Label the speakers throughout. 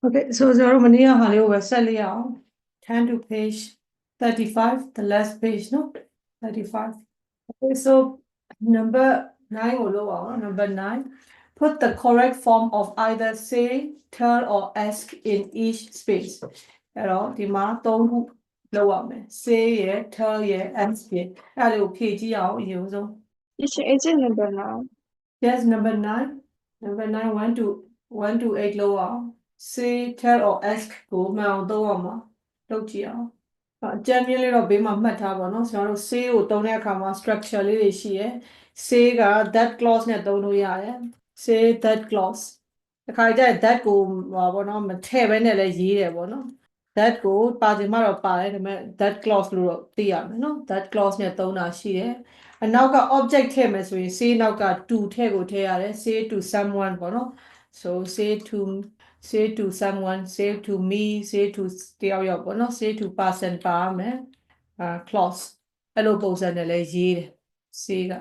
Speaker 1: Okay, so zero mania halio wesalia. Turn to page 35, the last page, no? 35. Okay, so number 9 number 9. Put the correct form of either say, tell, or ask in each space. Hello, the ma don't low say yeah, tell yeah, ask yeah. Hello, page use.
Speaker 2: Is it number 9?
Speaker 1: Yes, number 9. Number 9, 1 to 8 lower. Say, tell, or ask ကိုမှန်အောင်သုံးအောင်ပါလုပ်ကြည့်အောင်အကြမ်းမြင့်လေးတော့ဘေးမှာမှတ်ထားပါနော်ကျွန်တော်တို့ say ကိုသုံးတဲ့အခါမှာ structure လေးတွေရှိရယ် say က that clause နဲ့သုံးလို့ရတယ် say that clause တစ်ခါကြတဲ့ that ကိုပေါ့နော်မထည့်ဘဲနဲ့လည်းရေးတယ်ပေါ့နော် that ကိုပါစီမှတော့ပါတယ်ဒါပေမဲ့ that clause လို့တော့သိရမယ်နော် that clause နဲ့သုံးတာရှိတယ်အနောက်က object ထည့်မယ်ဆိုရင် say နောက်က to ထည့်ကိုထည့်ရတယ် say to someone ပေါ့နော် so say to someone say to me say to တယောက်ယောက်ပေါ့နော် say to person ပါမယ် clause အဲ့လိုပုံစံနဲ့လည်းရေးတယ် say က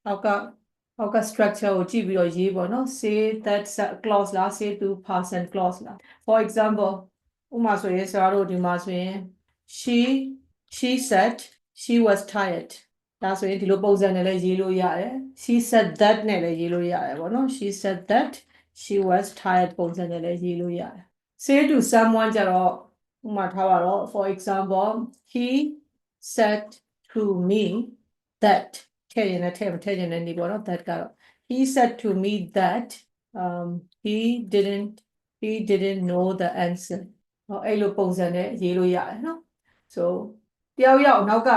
Speaker 1: အောက်က structure ကိုကြည့်ပြီးတော့ရေးပေါ့နော် say that clause လား say to person clause လား for example ဥပမာဆိုရင်ဆရာတို့ဒီမှာဆိုရင် she said she was tired ဒါဆိုရင်ဒီလိုပုံစံနဲ့လည်းရေးလို့ရတယ် she said that နဲ့လည်းရေးလို့ရတယ်ပေါ့နော် she said that she was tired ပုံစံနဲ့လည်းရေးလို့ရတယ် say to someone ကြတော့ဥပမာထားပါတော့ for example he said to me that ထည့်ရင်လည်းထည့်မထည့်ရင်လည်းနေပေါ့နော် that ကတော့ he said to me that he didn't know the answer အဲ့လိုပုံစံနဲ့ရေးလို့ရတယ်နော် so တယောက်ယောက်နောက်က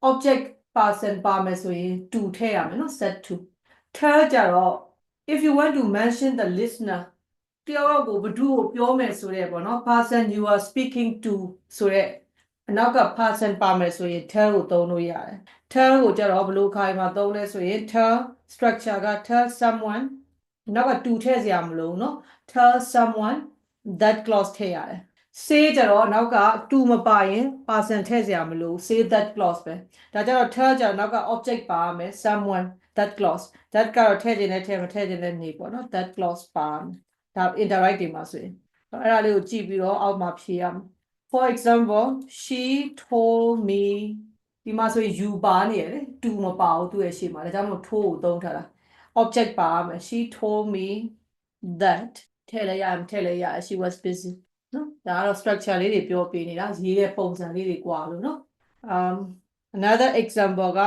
Speaker 1: object person ပါမယ်ဆိုရင် to ထည့်ရမယ်နော် set to tell ကြတော့ if you want to mention the listener တယောက်ယောက်ကိုဘယ်သူကိုပြောမယ်ဆိုရဲပေါ့နော် person you are speaking to ဆိုရဲအနောက်က person ပါမယ်ဆိုရင် tell ကိုသုံးလို့ရတယ် tell ကိုကြတော့ဘယ်လိုခိုင်မှာသုံးလဲဆိုရင် tell structure က tell someone နောက်က to ထည့်စရာမလိုနော် tell someone that clause ထည့်ရတယ် say ကြတော့နောက်က to မပါရင် person ထည့်စရာမလို say that clause ပဲဒါကြတော့ tell ကြတော့နောက်က object ပါမယ် someone that clause that ကတော့ထည့်ခြင်းနဲ့ထည့်မထည့်ခြင်းနဲ့နေပေါ့နော် that clause ပါမယ်ဒါ indirect တွေမှာဆိုရင်အဲ့ဒါလေးကိုကြည့်ပြီးတော့အောက်မှာဖြေရမယ် for example she told me ဒီမှာဆိုရင် you ပါနေရလေ to မပါဘူးသူ့ရဲ့ရှေ့မှာဒါကြောင့်မို့ to ကိုသုံးထားတာ object ပါမယ် she told me that ထည့်လိုက်ရမထည့်လိုက်ရ she was busy နော်ဒါကတော့ structure လေးတွေပြောပြနေတာရေးတဲ့ပုံစံလေးတွေကွာလို့နော်another example က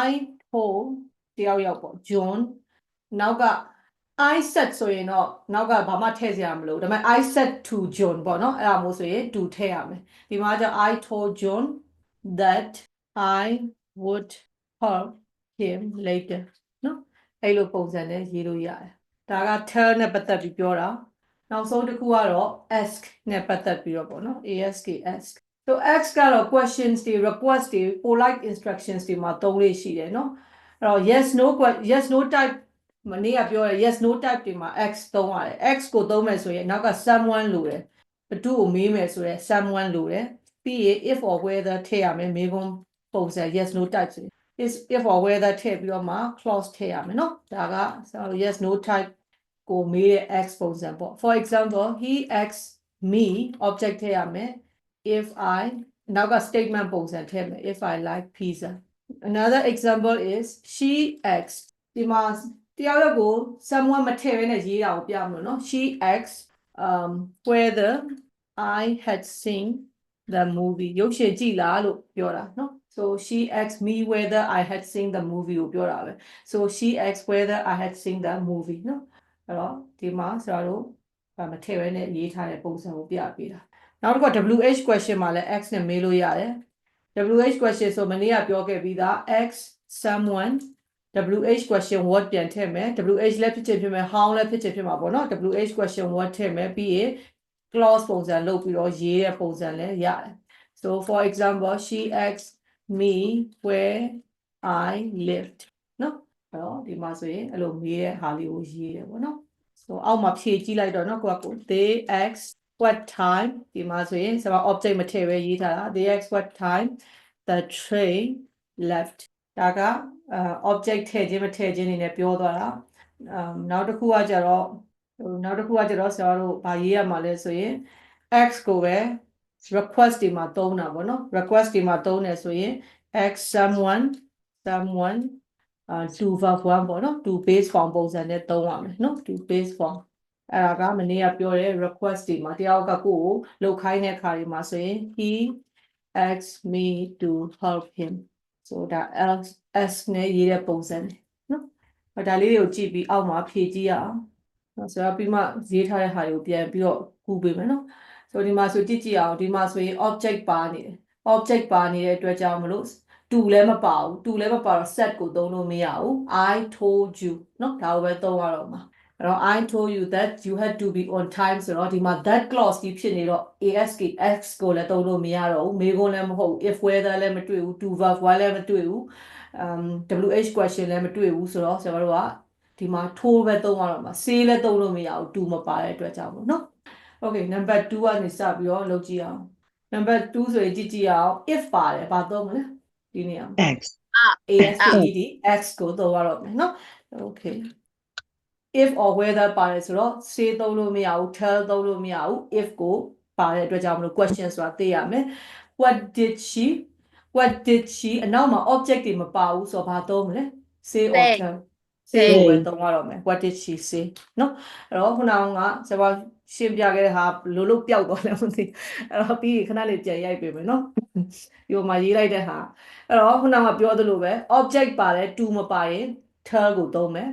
Speaker 1: I told တယောက်ယောက်ပေါ့ John နောက်က I said ဆိုရင်တော့နောက်ကဘာမှထည့်စရာမလိုဒါပေမဲ့ I said to John ပေါ့နော်အဲ့ဒါမျိုးဆိုရင် to ထည့်ရမယ်ဒီမှာကျ I told John that I would call him later နော်အဲ့လိုပုံစံနဲ့ရေးလို့ရတယ်ဒါက tell နဲ့ပတ်သက်ပြီးပြောတာနောက်ဆုံးတစ်ခုကတော့ ask နဲ့ပတ်သက်ပြီးတော့ပေါ့နော် ask ask so ask ကတော့ questions တွေ request တွေ polite instructions တွေမှာသုံးလေးရှိတယ်နော်အဲ့တော့ yes no type မနေ့ကပြောရ yes no type တွေမှာ x သုံးရတယ် x ကိုသုံးမယ်ဆိုရင်နောက်က someone လိုတယ်ဘသူ့ကိုမေးမယ်ဆိုရင် someone လိုတယ်ပြီးရင် if or whether ထည့်ရမယ်မေးခွန်းပုံစံ yes no type ဆိုရင် if or whether ထည့်ပြီးတော့မှ clause ထည့်ရမယ်နော်ဒါက yes no type ကိုမေးတဲ့ x ပုံစံပေါ့ for example he asks me object ထည့်ရမယ် if I နောက်က statement ပုံစံထည့်မယ် if I like pizza another example is she asks ဒီမှာတယောက်ယောက်ကို someone မထည့်ဘဲနဲ့ရေးတာကိုပြမလို့နော် she asks whether I had seen the movie ရုပ်ရှင်ကြည့်လားလို့ပြောတာနော် so she asked me whether I had seen the movie ကိုပြောတာပဲ so she asked whether I had seen the movie နော်အဲ့တော့ဒီမှာဆရာတို့မထည့်ဘဲနဲ့ရေးထားတဲ့ပုံစံကိုပြပေးတာနောက်တစ်ခု WH question မှာလည်း x နဲ့မေးလို့ရတယ် WH question ဆိုမနေ့ကပြောခဲ့ပြီးသား x someone WH question what ပြန်ထည့်မယ် WH လည်းဖြစ်ချင်ဖြစ်မယ် how လည်းဖြစ်ချင်ဖြစ်မှာပေါ့နော် WH question what ထည့်မယ်ပြီးရင် clause ပုံစံလုပ်ပြီးတော့ရေးတဲ့ပုံစံလည်းရတယ် so for example she asked me where I lived နော်အဲ့တော့ဒီမှာဆိုရင်အဲ့လိုမေးတဲ့ဟာလေးကိုရေးတယ်ပေါ့နော် so အောက်မှာဖြည့်ကြည့်လိုက်တော့နော်ကိုက they asked what time ဒီမှာဆိုရင်ကျွန်တော် object မထည့်ပဲရေးထားတာ they asked what time the train left ဒါကobject ထည့်ခြင်းမထည့်ခြင်းနေနဲ့ပြောသွားတာနောက်တစ်ခုကကြတော့ နောက်တစ်ခုကကျတော့ဆရာတို့ဗာရေးရမှာလဲဆိုရင် x ကိုပဲ request တွေမှာသုံးတာပေါ့နော် request တွေမှာသုံးတယ်ဆိုရင် x someone 2 verb 1ပေါ့နော် 2 base form ပုံစံနဲ့သုံးရမယ်နော် 2 base form အဲ့ဒါကမနေ့ကပြောတဲ့ request တွေမှာတယောက်ကကိုယ်ကိုလုပ်ခိုင်းတဲ့အခါတွေမှာဆိုရင် he asks me to help him so ဒါ s နဲ့ရေးတဲ့ပုံစံနော်ဒါလေးတွေကိုကြည့်ပြီးအောက်မှာဖြည့်ကြည့်ရအောင်ဆိုတော့ပြီးမှရေးထားတဲ့ဟာတွေကိုပြန်ပြီးတော့ကူးပေးမယ်နော်ဆိုဒီမှာဆိုကြည့်ကြည့်အောင်ဒီမှာဆိုရင် object ပါနေတယ် object ပါနေတဲ့အတွက်ကြောင့်မလို့တူလည်းမပါဘူးတူလည်းမပါတော့ set ကိုသုံးလို့မရဘူး I told you เนาะဒါကိုပဲသုံးရတော့မှာအဲ့တော့ I told you that you had to be on time ဆိုတော့ဒီမှာ that clause ကြီးဖြစ်နေတော့ ask x ကိုလည်းသုံးလို့မရတော့ဘူးမေးခွန်းလည်းမဟုတ်ဘူး if whether လည်းမတွေ့ဘူး to verb လည်းမတွေ့ဘူးwh question လည်းမတွေ့ဘူးဆိုတော့ကျွန်တော်တို့ကဒီမှာ told ပဲသုံးရတော့မှာ say လည်းသုံးလို့မရဘူး to မပါတဲ့အတွက်ကြောင့်ပေါ့เนาะ okay number 2ကနေစပြီးတော့လုပ်ကြည့်အောင် number 2ဆိုရင်ကြည့်ကြည့်အောင် if ပါတယ်ဘာသုံးမလဲဒီနေရာမှာ
Speaker 3: X
Speaker 1: ASKED X ကိုသုံးရတော့မယ်နော် okay if or whether ပါတယ်ဆိုတော့ say သုံးလို့မရဘူး tell သုံးလို့မရဘူး if ကိုပါတဲ့အတွက်ကြောင့်မလို့ question ဆိုတာသိရမယ် what did she အနောက်မှာ object တွေမပါဘူးဆိုတော့ဘာသုံးမလဲ say or tell say ကိုပဲသုံးရတော့မယ် what did she say နော်အဲ့တော့ခုနကကျွန်တော်ရှင်းပြခဲ့တဲ့ဟာလို့ပျောက်သွားတယ်မသိအဲ့တော့ပြီးခဏလေးပြန်ရိုက်ပေးမယ်နော်ဒီမှာရေးလိုက်တဲ့ဟာအဲ့တော့ခုနကပြောသလိုပဲ object ပါတယ် to မပါရင် tell ကိုသုံးမယ်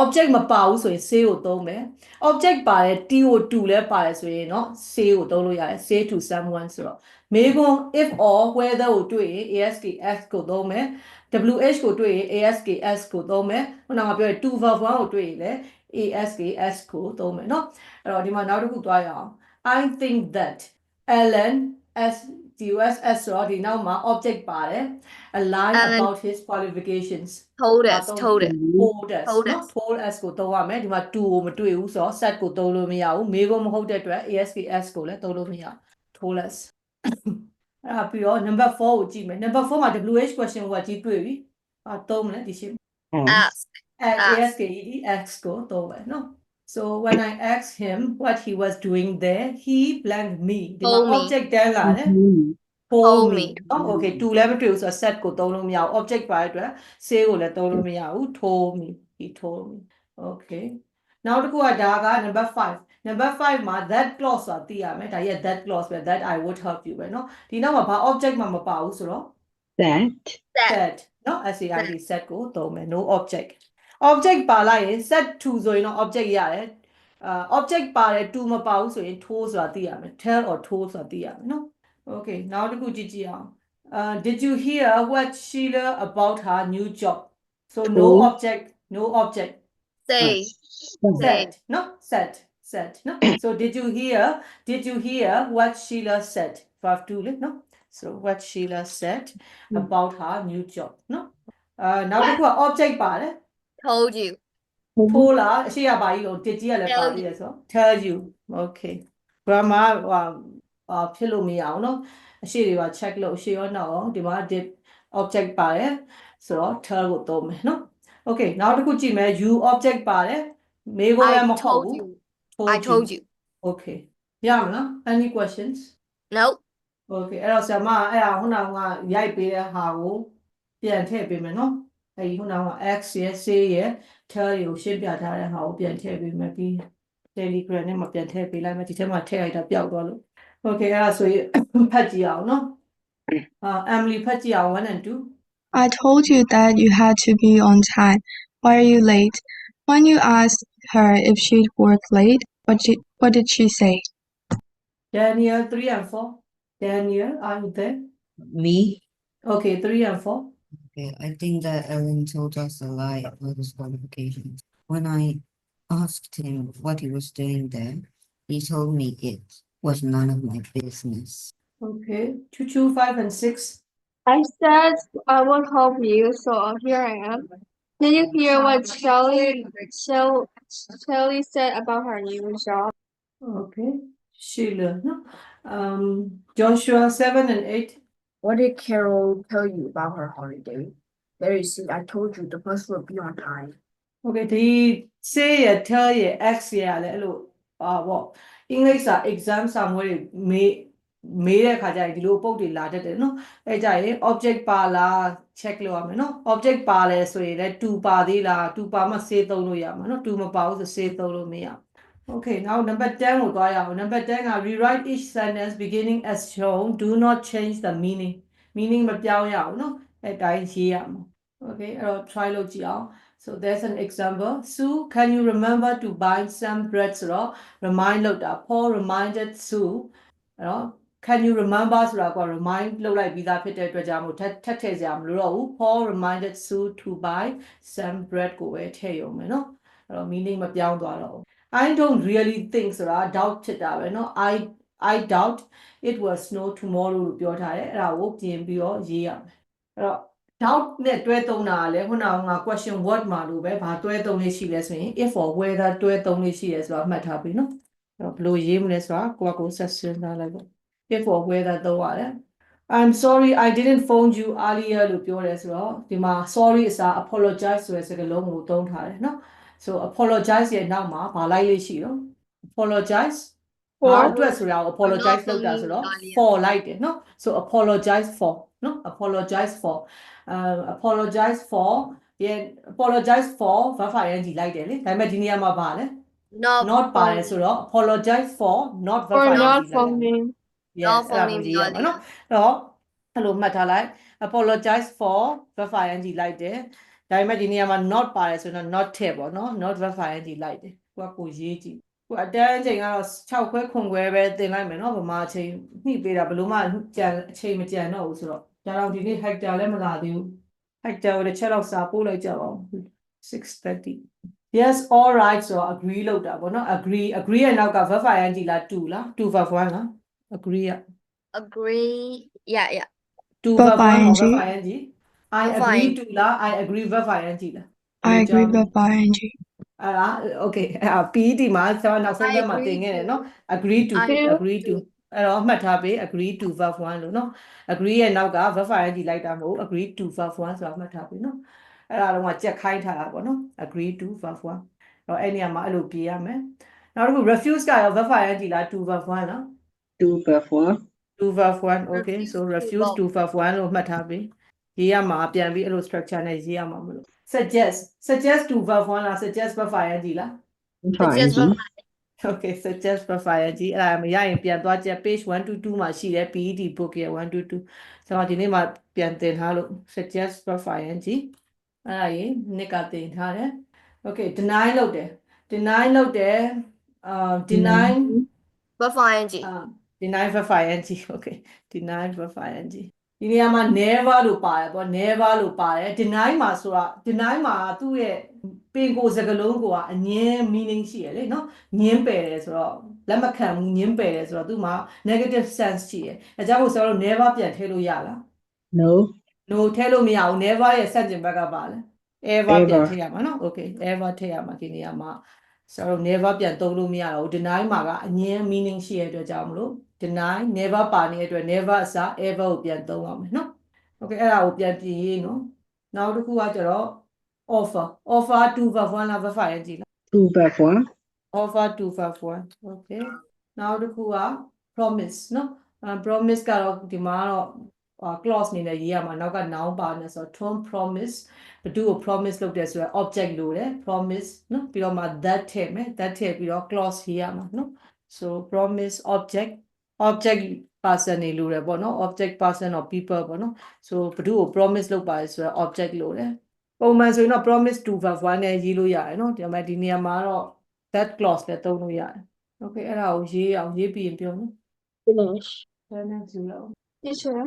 Speaker 1: object မပါဘူးဆိုရင် say ကိုသုံးမယ် object ပါတယ် t ကို to လည်းပါတယ်ဆိုရင်เนาะ say ကိုသုံးလို့ရတယ် say to someone ဆိုတော့မေးခွန်း if or whether ကိုတွေ့ရင် ask s ကိုသုံးမယ် wh ကိုတွေ့ရင် ask s ကိုသုံးမယ်ခုနကပြောတဲ့ to verb 1ကိုတွေ့ရင်လည်း ask s ကိုသုံးမယ်เนาะအဲ့တော့ဒီမှာနောက်တစ်ခုသွားရအောင် I think that Alan s tus s ဆိုတော့ဒီနောက်မှာ object ပါတယ် a line about his qualifications
Speaker 2: told us
Speaker 1: told us နော် told us ကိုသုံးရမယ်ဒီမှာ to ကိုမတွေ့ဘူးဆိုတော့ set ကိုသုံးလို့မရဘူးမေးခွန်းမဟုတ်တဲ့အတွက် ask s ကိုလည်းသုံးလို့မရ told us အဲ့ဒါပြီးတော့ number 4ကိုကြည့်မယ် number 4မှာ wh question ကိုကြည့်တွေ့ပြီသုံးမလဲဒီရှင်း
Speaker 2: ask
Speaker 1: ask ask ကိုသုံးမယ်နော် so when I asked him what he was doing there he blanked me ဒီမှာ
Speaker 2: Told me.
Speaker 1: object တန်းလာတယ် told me နော် okay to လည်းမတွေ့ဘူးဆိုတော့ set ကိုသုံးလို့မရဘူး object ပါတဲ့အတွက် say ကိုလည်းသုံးလို့မရဘူး told me he told me okay နောက်တစ်ခုကဒါက number 5မှာ that clause ဆိုတာသိရမယ်ဒါရဲ့ that clause ပဲ that I would help you ပဲเนาะဒီနောက်မှာဘာ object မှမပါဘူးဆိုတော့
Speaker 3: that
Speaker 1: set เนาะ SAID set ကိုသုံးမယ် no object ပါလိုက်ရင် set to ဆိုရင်တော့ object ရတယ်object ပါတယ် to မပါဘူးဆိုရင် told ဆိုတာသိရမယ် tell or told ဆိုတာသိရမယ်เนาะ okay နောက်တစ်ခုကြည့်ကြည့်အောင်did you hear what Sheila about her new job so no object
Speaker 2: say
Speaker 1: said no said no so did you hear what Sheila said verb 2 လေno so what Sheila said about her new job no နောက်တစ်ခုက object ပါတယ်
Speaker 2: told you
Speaker 1: told လားအရှိရပါကြီးလို့ did ကြီးကလည်းပါသေးတယ်ဆိုတော့ tell you okay grammar ဖြစ်လို့မရအောင်เนาะအရှိတွေပါ check လို့အရှိရောနောက်ရောဒီမှာ did object ပါတယ်ဆိုတော့ tell ကိုသုံးမယ်เนาะ okay နောက်တစ်ခုကြည့်မယ် you object ပါတယ်မေးခွန်းလည်းမဟုတ်ဘူး
Speaker 2: I told you
Speaker 1: okay ရမလား any questions
Speaker 2: no
Speaker 1: okay အဲ့တော့ဆရာမအဲ့ဒါခုနကရိုက်ပေးတဲ့ဟာကိုပြန်ထည့်ပေးမယ်เนาะအဲ့ဒီခုနက x ရယ် say ရယ် tell ကိုရှင်းပြထားတဲ့ဟာကိုပြန်ထည့်ပေးမယ်ပြီး Telegram နဲ့မှာပြန်ထည့်ပေးလိုက်မယ်ဒီထဲမှာထည့်လိုက်တာပျောက်သွားလို့ okay အဲ့ဒါဆိုရင်ဖတ်ကြည့်အောင်เนาะEmily ဖတ်ကြည့်အောင်1 and 2
Speaker 4: I told you that you had to be on time. Why are you late? When you asked her if she'd work late, what did she say?
Speaker 1: Daniel 3 and 4 Daniel are you there
Speaker 3: me
Speaker 1: okay 3 and 4
Speaker 3: okay I think that Ellen told us a lie about his qualifications when I asked him what he was doing there he told me it was none of my business
Speaker 1: okay 2 5 and 6
Speaker 2: I said I would help you so here I am did you hear what Shelley said about her new job
Speaker 1: okay Sheila no Joshua 7 and 8
Speaker 5: What did Carol tell you about her holiday? There you see, I told you the bus will be on time.
Speaker 1: Okay ဒီ say ရ tell ရ x ရလည်းအဲ့လိုပေါ့ English စာ exam စာမွေးတွေမေးတဲ့ခါကျရင်ဒီလိုပုတ်တွေလာတတ်တယ်နော်အဲ့ကြရင် object ပါလား check လုပ်ရမယ်နော် object ပါလဲဆိုရင်လည်း to ပါသေးလား to ပါမှ say သုံးလို့ရမှာနော် to မပါဘူးဆို say သုံးလို့မရဘူး Okay now number 10ကိုသွားရအောင် number 10က rewrite each sentence beginning as shown do not change the meaning မပြောင်းရအောင်နော်အဲ့တိုင်းရေးရမှာ Okay အဲ့တော့ try လုပ်ကြည့်အောင် So there's an example. Sue, can you remember to buy some bread? So remind လုပ်တာ Paul reminded Sue. အဲ့တော့ can you remember ဆိုတာက remind လုပ်လိုက်ပြီးသားဖြစ်တဲ့အတွက်ကြောင့်မို့ထပ်ထည့်စရာမလိုတော့ဘူး Paul reminded Sue to buy some bread ကိုပဲထည့်ရုံပဲเนาะအဲ့တော့ meaning မပြောင်းသွားတော့ဘူး I don't really think ဆိုတာ doubt ဖြစ်တာပဲเนาะ I doubt it will snow tomorrow လို့ပြောထားတယ်အဲ့ဒါကိုပြင်ပြီးတော့ရေးရမယ်အဲ့တော့ doubt နဲ့တွဲသုံးတာကလည်းခုနကငါ question word မှာလို့ပဲဘာတွဲသုံးလေးရှိလဲဆိုရင် if or whether တွဲသုံးလေးရှိရဲဆိုတာမှတ်ထားပြီเนาะအဲ့တော့ဘယ်လိုရေးမလဲဆိုတာကိုဆက်စဉ်းစားလိုက်ပေါ့ if or whether သုံးရတယ် I'm sorry I didn't phone you earlier လို့ပြောတယ်ဆိုတော့ဒီမှာ sorry အစား apologize ဆိုတဲ့စကားလုံးကိုသုံးထားတယ်เนาะ so apologize ရဲ့နောက်မှာဘာလိုက်လေးရှိတော့ apologize ဘာအတွက်ဆိုတာကို apologize လုပ်တာဆိုတော့ for လိုက်တယ်เนาะ so apologize for เนาะ apologize for apologize for apologize for verb ing လိုက်တယ်လေဒါပေမဲ့ဒီနေရာမှာပါလေ not ပါတယ်ဆိုတော့ apologize for not verb
Speaker 2: For
Speaker 1: ing
Speaker 2: not
Speaker 1: လိုက်ရ
Speaker 2: phoning.
Speaker 1: yes အဲ့ဒါကိုရေးရမှာเนาะအဲ့တော့အဲ့လိုမှတ်ထားလိုက် apologize for verb ing လိုက်တယ်ဒါပေမဲ့ဒီနေရာမှာ not ပါတယ်ဆိုတော့ not ထည့်ပေါ့เนาะ not verb ing လိုက်တယ်ကိုရေးကြည့်ကိုအတန်းအချိန်ကတော့6ခွဲခွန်ခွဲပဲသင်လိုက်မယ်เนาะဗမာအချိန်ညှိပေးတာဘလို့မှကြံအချိန်မကြံတော့ဘူးဆိုတော့ဒါတော့ဒီနေ့ hector လည်းမလာသေးဘူး hector ကိုတစ်ချက်တော့စာပို့လိုက်ကြပါဦး 6:30 yes all right ဆိုတော့ agree လုပ်တာပေါ့เนาะ agree ရဲ့နောက်က verb ing လား to လား to verb 1လား agree อ่ะ
Speaker 2: Agree. Yeah.
Speaker 1: to
Speaker 4: Verb
Speaker 1: verb 1 or
Speaker 4: ing.
Speaker 1: verb ing I
Speaker 2: Verb
Speaker 1: agree
Speaker 2: ing.
Speaker 1: to လား I agree verb ing လား
Speaker 4: I agree with ing.
Speaker 1: အဲ့ဒါ okay အဲ့ဒါ PET မှာကျွန်တော်နောက်ဆုံးဘက်မှာသင်ခဲ့တယ်เนาะ agree to
Speaker 2: I
Speaker 1: agree to အဲ့တော့မှတ်ထားပေး agree to verb 1လို့เนาะ agree ရဲ့နောက်က verb ing လိုက်တာမဟုတ် agree to verb 1ဆိုတာမှတ်ထားပေးเนาะအဲ့ဒါတော့ကကြက်ခိုင်းထားတာပေါ့เนาะ agree to verb 1တော့အဲ့နေရာမှာအဲ့လိုပြေးရမယ်နောက်တစ်ခု refuse ကရော verb ing လား to verb 1လား
Speaker 5: to perform
Speaker 1: to verb 1 okay so refuse to verb 1လို့မှတ်ထားပေးရေးရမှာပြန်ပြီးအဲ့လို structure နဲ့ရေးရမှာမလို့ suggest to verb 1လား suggest verb ing လား
Speaker 2: Suggest
Speaker 5: ing
Speaker 1: Okay suggest profile ကြီးအဲ့ဒါမရရင်ပြန်သွားကြည့် page 1 to 2မှာရှိတယ် PET book ရဲ့1 to 2ဆိုတော့ဒီနေ့မှာပြန်သင်ထားလို့ suggest profile ကြီးအဲ့ဒါကြီးနှစ်ကသင်ထားတယ် Okay deny လုပ်တယ် deny လုပ်တယ် deny
Speaker 2: verb ing.
Speaker 1: deny profile ကြီး Okay deny profile ကြီးဒီနေရာမှာ never လို့ပါတယ်ပေါ့ never လို့ပါတယ် deny မှာဆိုတာ deny မှာသူ့ရဲ့ပင်ကိုစကားလုံးကအငင်း meaning ရှိရလေနော်ငင်းပယ်တယ်ဆိုတော့လက်မခံဘူးငင်းပယ်တယ်ဆိုတော့သူ့မှာ negative sense ရှိတယ်အဲကြောင့်မို့ဆိုတော့ never ပြန်ထည့်လို့ရလား
Speaker 5: no
Speaker 1: no ထည့်လို့မရဘူး never ရဲ့ဆန့်ကျင်ဘက်ကပါလဲ ever ပြန်ထည့်ရမှာနော် okay ever ထည့်ရမှာဒီနေရာမှာဆိုတော့ never ပြန်သုံးလို့မရတော့ဘူး deny မှာကအငင်း meaning ရှိတဲ့အတွက်ကြောင့်မလို့ deny never ပါနေတဲ့အတွက် never အစား ever ကိုပြန်သုံးရမယ်နော် okay အဲ့ဒါကိုပြန်ပြင်ရေးနော်နောက်တစ်ခုကကျတော့ offer to verb 1လား verb ing လား
Speaker 5: to perform
Speaker 1: offer to verb 1 okay နောက်တစ်ခုက promise နော် promise ကတော့ဒီမှာတော့clause အနေနဲ့ရေးရမှာနောက်က noun ပါနေဆိုတော့ don't promise ဘယ်သူကို promise လုပ်တယ်ဆိုတော့ object လို့တယ် promise နော်ပြီးတော့မှ that ထည့်မယ် that ထည့်ပြီးတော့ clause ရေးရမှာနော် so promise object person နေလို့တယ်ပေါ့နော် object person or people ပေါ့နော် so ဘယ်သူကို promise လုပ်ပါလဲဆိုတော့ object လို့တယ်ပုံမှန်ဆိုရင်တော့ promise to verb 1နဲ့ရေးလို့ရတယ်နော်ဒီနေရာမှာတော့ that clause လည်းသုံးလို့ရတယ် okay အဲ့ဒါကိုရေးအောင်ရေးပြီးရင်ပြောနော်
Speaker 2: Finish.
Speaker 1: Finance ယူလောက်
Speaker 2: Teacher,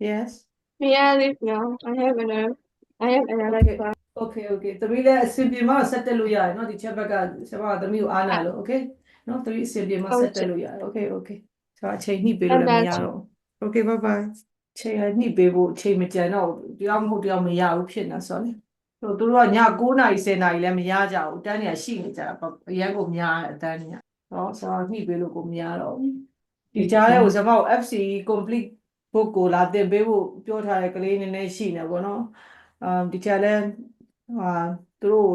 Speaker 1: yes
Speaker 2: may I leave now? I have another
Speaker 1: Okay.
Speaker 2: class.
Speaker 1: okay သမီးလည်းအစီအပြေမှာဆက်တက်လို့ရတယ်နော်ဒီချက်ဘက်ကဆရာမသမီးကိုအားနာလို့ okay နော်သမီးအစီအပြေမှာဆက်တက်လို့ရတယ် okay ဆိုတော့အချိန်ညှိပေးလို့လည်းမရတော့ okay bye bye ချိန်ညှိပေးဖို့အချိန်မကြံတော့တယောက်မဟုတ်တယောက်မရဘူးဖြစ်နေဆိုတော့သူတို့ကည9နာရီ10နာရီလည်းမရကြဘူးအတန်းတွေကရှိနေကြတာအရန်ကိုများတဲ့အတန်းတွေကနော်ဆိုတော့ညှိပေးလို့ကိုမရတော့ဘူးဒီကြားထဲကိုဆရာမကို FC complete book ကိုလာသင်ပေးဖို့ပြောထားတဲ့ကလေးနည်းနည်းရှိနေပေါ့နော်ဒီချာလဲသူတို့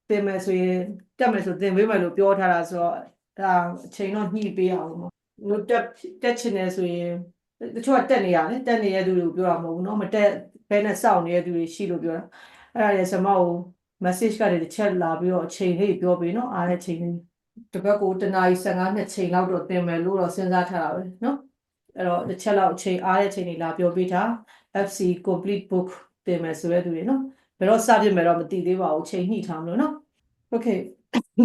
Speaker 1: သ င်မယ်ဆိုရင်တက်မယ်ဆိုသင်ပေးမယ်လို့ပြောထားတာဆိုတော့ဒါအချိန်တော့ညှိပေးအောင်ပေါ့လို့တက်ချင်တယ်ဆိုရင်တချို့ကတက်နေရတယ်တက်နေတဲ့သူတွေကိုပြောတာမဟုတ်ဘူးเนาะမတက်ဘဲနဲ့စောင့်နေတဲ့သူတွေရှိလို့ပြောတာအဲ့ဒါလေဆမကို message ကတည်းကတစ်ချက်လာပြီးတော့အချိန်လေးပြောပေးเนาะအားတဲ့ချိန်လေးတစ်ပတ်ကို1နာရီ15နှစ်ချိန်လောက်တော့သင်မယ်လို့တော့စဉ်းစားထားတာပဲเนาะအဲ့တော့တစ်ချက်လောက်အချိန်အားတဲ့ချိန်လေးလာပြောပေးတာ FC complete book သင်မယ်ဆိုတဲ့သူတွေเนาะဘယ်တော့စပြစ်မယ်တော့မသိသေးပါဘူးချိန်ညှိထားမလို့เนาะ Okay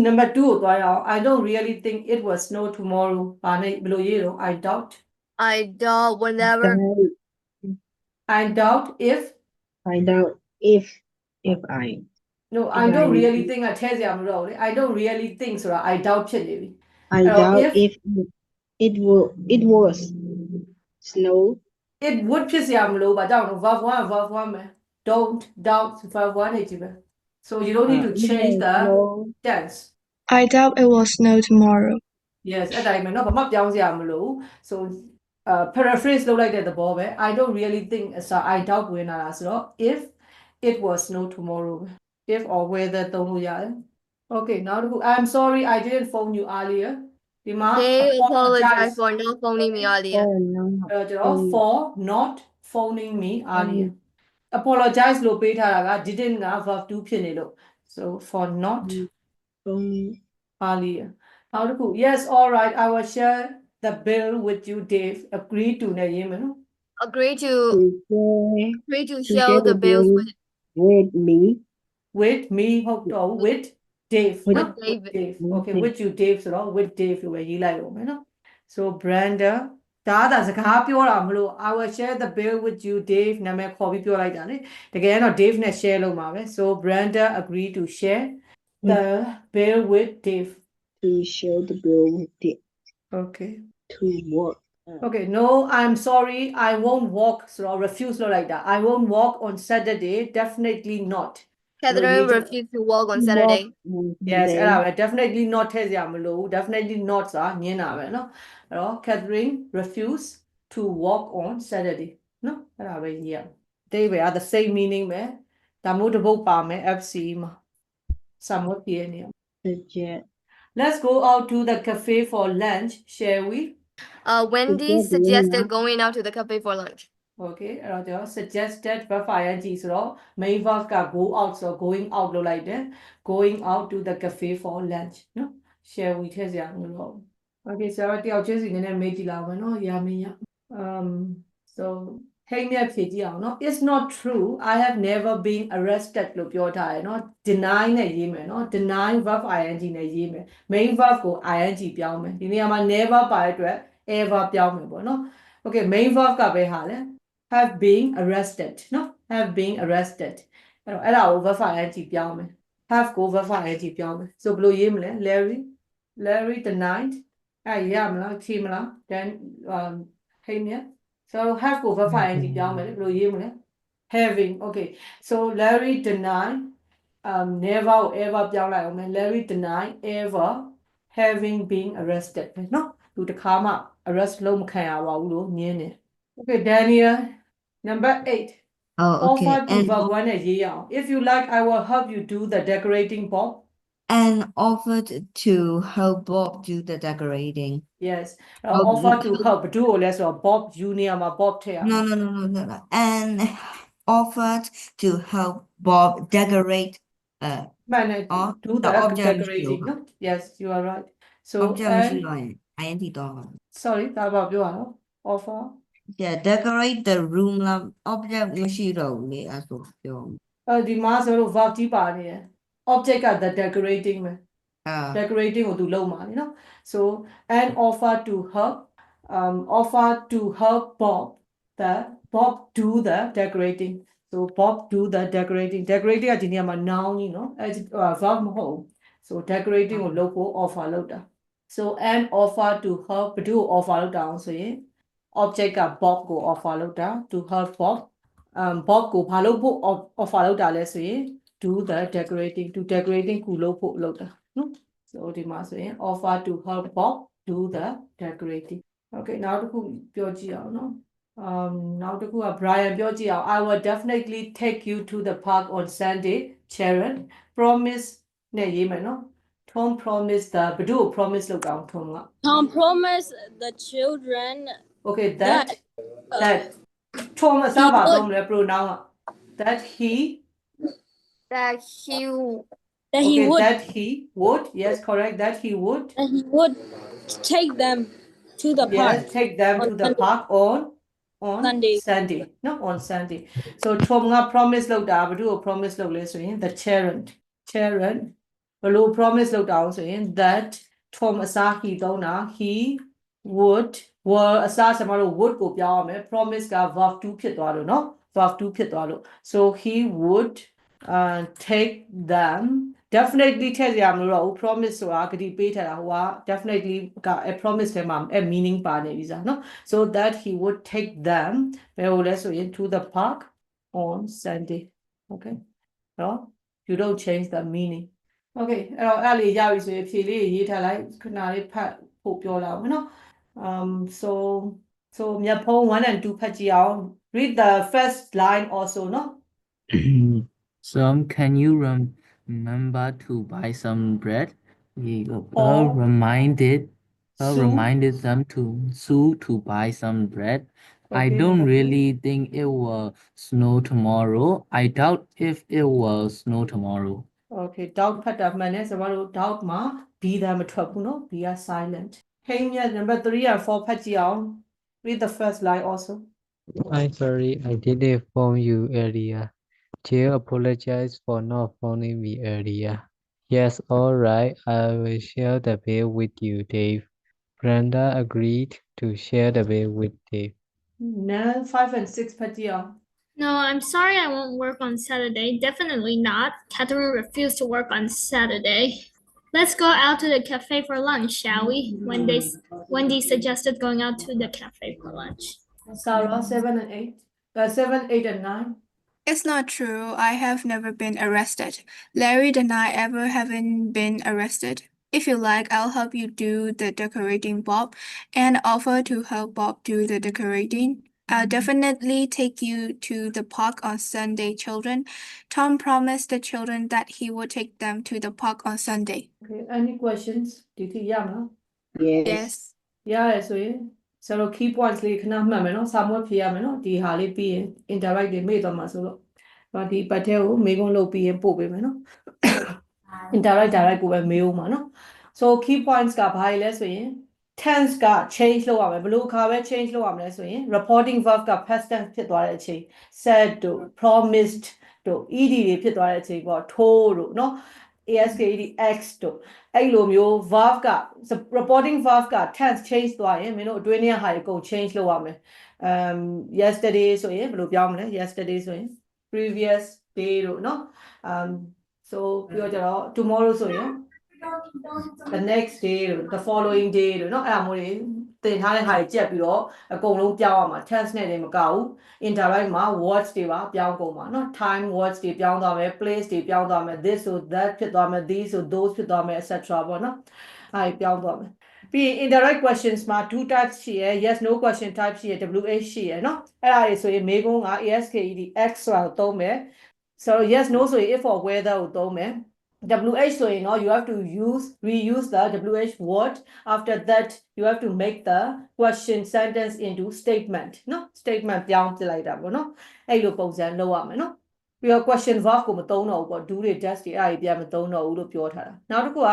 Speaker 1: number 2ကိုသွားရအောင် I don't really think it will snow tomorrow ဘာနဲ့ဘယ်လိုရေးတော့ I doubt
Speaker 2: I doubt whenever
Speaker 1: I doubt if
Speaker 5: I doubt if I
Speaker 1: no I
Speaker 5: If
Speaker 1: don't
Speaker 5: I-
Speaker 1: really think ကထဲစရာမလိုတော့ဘူးလေ I don't really think ဆိုတာ I doubt ဖြစ်နေပြီ
Speaker 5: I
Speaker 1: Oh,
Speaker 5: doubt
Speaker 1: if-
Speaker 5: if it was snow
Speaker 1: it would ဖြစ်စရာမလိုဘာကြောင့်လဲ verb 1ပဲ don't doubt verb 1နေကြည့်ပဲ so you don't need to
Speaker 5: it
Speaker 1: change
Speaker 5: will
Speaker 1: the
Speaker 5: snow
Speaker 1: tense
Speaker 4: I doubt it will snow tomorrow.
Speaker 1: yes အဲ့တိုင်းပဲเนาะဘာမှပြောင်းစရာမလိုဘူး so paraphrase လုပ်လိုက်တဲ့သဘောပဲ I don't really think အစား I doubt ဝင်လာတာဆိုတော့ if it was snow tomorrow ပဲ if or whether သုံးလို့ရတယ် okay နောက်တစ်ခု I'm sorry I didn't phone you earlier ဒီမှာ
Speaker 2: they apologize for not phoning me earlier.
Speaker 5: oh no
Speaker 1: အဲ့တော့ကျွန်တော် for not phoning me earlier apologize လို့ပေးထားတာက didn't က verb 2ဖြစ်နေလို့ so for not
Speaker 5: only
Speaker 1: earlier နောက်တစ်ခု yes all right I will share the bill with you Dave agree to နဲ့ရေးမယ်နော်
Speaker 2: Agree to
Speaker 5: to
Speaker 2: share the bills
Speaker 5: with me
Speaker 1: with me ဟုတ်တော့ with Dave
Speaker 5: With
Speaker 1: နော်
Speaker 2: David.
Speaker 1: Dave
Speaker 5: With
Speaker 1: okay
Speaker 5: Dave.
Speaker 1: with you Dave ဆိုတော့ with Dave လို့ပဲရေးလိုက်အောင်မယ်နော် so Brenda ဒါစကားပြောတာမလို့ I will share the bill with you Dave နာမည်ခေါ်ပြီးပြောလိုက်တာလေတကယ်တော့ Dave နဲ့ share လုပ်မှာပဲ so Brenda agree to share the bill with Dave
Speaker 5: to share the bill with it
Speaker 1: okay
Speaker 5: to work
Speaker 1: okay no I'm sorry I won't walk so refuse လုပ်လိုက်တာ I won't walk on Saturday definitely not
Speaker 2: Catherine
Speaker 1: Religion.
Speaker 2: refused to work on Saturday.
Speaker 1: yes အဲ့ဒါပဲ definitely not ထည့်စရာမလိုဘူး definitely not ဆိုတာညင်းတာပဲเนาะအဲ့တော့ Catherine refuse to walk on Saturday เนาะအဲ့ဒါပဲရေးရအောင်အတိတ်ပဲ the same meaning ပဲဒါမို့တစ်ပုတ်ပါမယ် FC မှာ somewhat ပြနေအောင်
Speaker 5: suggest
Speaker 1: let's go out to the cafe for lunch shall we
Speaker 2: Wendy
Speaker 5: Suggest
Speaker 2: suggested
Speaker 5: going
Speaker 2: going out to the cafe for lunch.
Speaker 1: okay အဲ့တော့ကျွန်တော် suggested verb ing ဆိုတော့ main verb က go out ဆိုတော့ going out လုပ်လိုက်တယ် going out to the cafe for lunch နော် share we ထည့်စရာမလိုတော့ဘူး okay ဆိုတော့တယောက်ချင်းစီနည်းနည်းမေးကြည့်လောက်မယ်နော်ရာမင်းရ so ဟိမ့်မြတ်ဖြေကြည့်အောင်နော် it's not true I have never been arrested လို့ပြောထားတယ်နော် deny နဲ့ရေးမယ်နော် deny verb ing နဲ့ရေးမယ် main verb ကို ing ပြောင်းမယ်ဒီနေရာမှာ never ပါတဲ့အတွက် ever ပြောင်းမယ်ပေါ့နော် okay main verb ကပဲဟာလဲ have been arrested နော် have been arrested အဲ့တော့အဲ့ဒါကို verb ing ပြောင်းမယ် have ကို verb ing ပြောင်းမယ် so ဘယ်လိုရေးမလဲ Larry denied အဲ့ရမလားဖြေမလား then ဟိမ့်မြတ် so have ကို verb ing ပြောင်းမယ်လေဘယ်လိုရေးမလဲ having okay so Larry denied never ကို ever ပြောင်းလိုက်အောင်မယ် Larry denied ever having been arrested ပဲเนาะသူတခါမှ arrest လုပ်မခံရပါဘူးလို့ညင်းတယ် okay Daniel number 8
Speaker 3: Oh, okay.
Speaker 1: offer to
Speaker 3: And
Speaker 1: verb 1နဲ့ရေးရအောင် if you like I will help you do the decorating Bob
Speaker 3: and offered to help Bob do the decorating.
Speaker 1: yes
Speaker 3: Oh,
Speaker 1: offer to
Speaker 3: you-
Speaker 1: help ဘယ်သူ့ကိုလဲဆိုတော့ Bob Junior မှာ Bob ထည့်ရအောင်
Speaker 3: No. And offered to help Bob decorate
Speaker 1: မှန်တယ်
Speaker 3: Oh,
Speaker 1: do
Speaker 3: the
Speaker 1: the
Speaker 3: object
Speaker 1: decorating နော် yes you are right so
Speaker 3: object
Speaker 1: and
Speaker 3: မရှိတော့ရင် ing တော့မှာ
Speaker 1: sorry ဒါပါပြောရအောင် offer
Speaker 3: Yeah, decorate the room လား object မရှိတော့ဘူးလေအဲ့ဆိုပြော
Speaker 1: ဒီမှာဆိုလို့ verb ကြီးပါနေတယ် object က the decorating ပဲ decorating ကိုသူလုပ်မှာလीเนาะ so and offer to help offer to help Bob do the decorating so Bob do the decorating ကဒီနေရာမှာ noun ကြီးเนาะအဲ verb မဟုတ်ဘူး so decorating ကိုလုပ်ဖို့ offer လုပ်တာ so and offer to help ဘယ်သူ့ကို offer လုပ်တာအောင်ဆိုရင် object က Bob ကို offer လုပ်တာ to help Bob Bob ကိုဘာလုပ်ဖို့ offer လုပ်တာလဲဆိုရင် do the decorating to decorating ကိုလုပ်ဖို့လုပ်တာနော် so ဒီမှာဆိုရင် offer to help Bob do the decorating okay နောက်တစ်ခုပြောကြည့်အောင်နော်နောက်တစ်ခုက Brian ပြောကြည့်အောင် I will definitely take you to the park on Sunday Sharon promise နဲ့ရေးမယ်နော် Tom promised the ဘယ်သူကို promise လုပ်တာအောင် Tom က
Speaker 6: Tom promised the children
Speaker 1: Okay that Tom အစားပါတော့မလဲ pronoun က that he
Speaker 2: that he
Speaker 6: that he
Speaker 1: okay
Speaker 6: would
Speaker 1: that he would yes correct that he would
Speaker 6: take them to the park
Speaker 1: yes take them
Speaker 6: on
Speaker 1: to the
Speaker 6: Sunday.
Speaker 1: park on
Speaker 6: Sunday.
Speaker 1: Sunday no on Sunday so Tom က promise လုပ်တာဘယ်သူကို promise လုပ်လဲဆိုရင် the children ဘယ်လို promise လုပ်တာအောင်ဆိုရင် that Tom အစား he သုံးတာ he would were အစားကျွန်တော်တို့ would ကိုပြောင်းရမယ် promise က verb 2ဖြစ်သွားလို့เนาะ verb 2ဖြစ်သွားလို့ so he would take them definitely ထည့်ကြရမလို့တော့ promise ဆိုတာဂတိပေးထားတာဟိုက definitely က promise ထဲမှာ meaning ပါနေပြီစားเนาะ so that he would take them ဘယ်လိုလဲဆိုရင် to the park on Sunday okay เนาะ you don't change the meaning okay အဲ့လေးရပြီဆိုရင်ဖြေလေးရေးထားလိုက်ခဏလေးဖတ်ဖို့ပြောလာအောင်เนาะso မြတ်ဖုံး1 and 2ဖတ်ကြည့်အောင် read the first line also เนาะ
Speaker 7: Can you remember to buy some bread?
Speaker 1: Or
Speaker 7: Reminded them to Sue to buy some bread. I
Speaker 1: Okay,
Speaker 7: don't
Speaker 1: number two.
Speaker 7: really think it will snow tomorrow. I doubt if it will snow tomorrow.
Speaker 1: Okay doubt ဖတ်တာမှန်တယ်ဆိုတော့ doubt မှာ b တာမထွက်ဘူးเนาะ b က silent ဟိမ်းမြတ် number 3 and 4ဖတ်ကြည့်အောင် read the first line also
Speaker 8: I'm sorry I didn't phone you earlier. Jill apologized for not phoning me earlier. Yes, all right. I will share the bill with you, Dave. Brenda agreed to share the bill with Dave.
Speaker 1: now 5 and 6 ဖတ်ကြည့်အောင်
Speaker 9: No, I'm sorry I won't work on Saturday. Definitely not. Catherine refused to work on Saturday. Let's go out to the cafe for lunch, shall we? Wendy suggested going out to the cafe for lunch.
Speaker 1: Sarah 7 and 8 7 8 and 9
Speaker 4: It's not true. I have never been arrested. Larry and I ever haven't been arrested. If you like, I'll help you do the decorating, Bob, and offer to help Bob do the decorating. I'll definitely take you to the park on Sunday, children. Tom promised the children that he would take them to the park on Sunday.
Speaker 1: okay any questions ဒီတိရမလား
Speaker 5: Yes.
Speaker 1: ရတယ်ဆိုရင်ဆရာတို့ key points လေးခဏမှတ်မယ်နော်စာမွေးဖြေရမယ်နော်ဒီဟာလေးပြီးရင် interact တွေမေ့သွားမှာဆိုတော့ဒီပတ်ထဲကိုမေးခွန်းလုပ်ပြီးရင်ပို့ပေးမယ်နော် interact direct ကိုပဲမေးဦးမှာနော် so key points ကဘာလဲဆိုရင် tense က change လုပ်ရမယ်ဘယ်လိုအခါပဲ change လုပ်ရမလဲဆိုရင် reporting verb က past tense ဖြစ်သွားတဲ့အချိန် said တို့ promised တို့ ed တွေဖြစ်သွားတဲ့အချိန်ပေါ့ told တို့နော် ask x တို့အဲ့လိုမျိုး verb က reporting verb က tense change သွားရင်မင်းတို့အတွင်းထဲဟာအကုန် change လုပ်ရမယ်yesterday ဆိုရင်ဘယ်လိုပြောင်းမလဲ yesterday ဆိုရင် previous day တို့နော်so ပြီးတော့ကျတော့ tomorrow ဆိုရင် the next day တို့ the following day တို့နော်အဲ့ဒါမျိုးတွေသင်ထားတဲ့ဟာတွေကြက်ပြီးတော့အကုန်လုံးပြောင်းရမှာ tense နဲ့လည်းမကဘူး interact မှာ words တွေပါပြောင်းကုန်မှာနော် time words တွေပြောင်းသွားမယ် place တွေပြောင်းသွားမယ် this ဆို that ဖြစ်သွားမယ် these ဆို those ဖြစ်သွားမယ် etc ပေါ့နော်အဲ့ပြောင်းသွားမယ်ပြီးရင် indirect questions မှာ two types ရှိရယ် yes no question type ရှိရယ် wh ရှိရယ်နော်အဲ့ဒါတွေဆိုရင်မေးခွန်းက asked x ဆိုတာကိုသုံးမယ် so yes no ဆိုရင် if or whether ကိုသုံးမယ်WH so you know you have to reuse the WH word after that you have to make the question sentence into statement no statement ပြောင်းပြလိုက်တာပေါ့နော်အဲ့လိုပုံစံလုပ်ရမယ်နော်ပြီးတော့ question verb ကိုမသုံးတော့ဘူးပေါ့ do တွေ does တွေအဲ့ဒါပြန်မသုံးတော့ဘူးလို့ပြောထားတာနောက်တစ်ခုက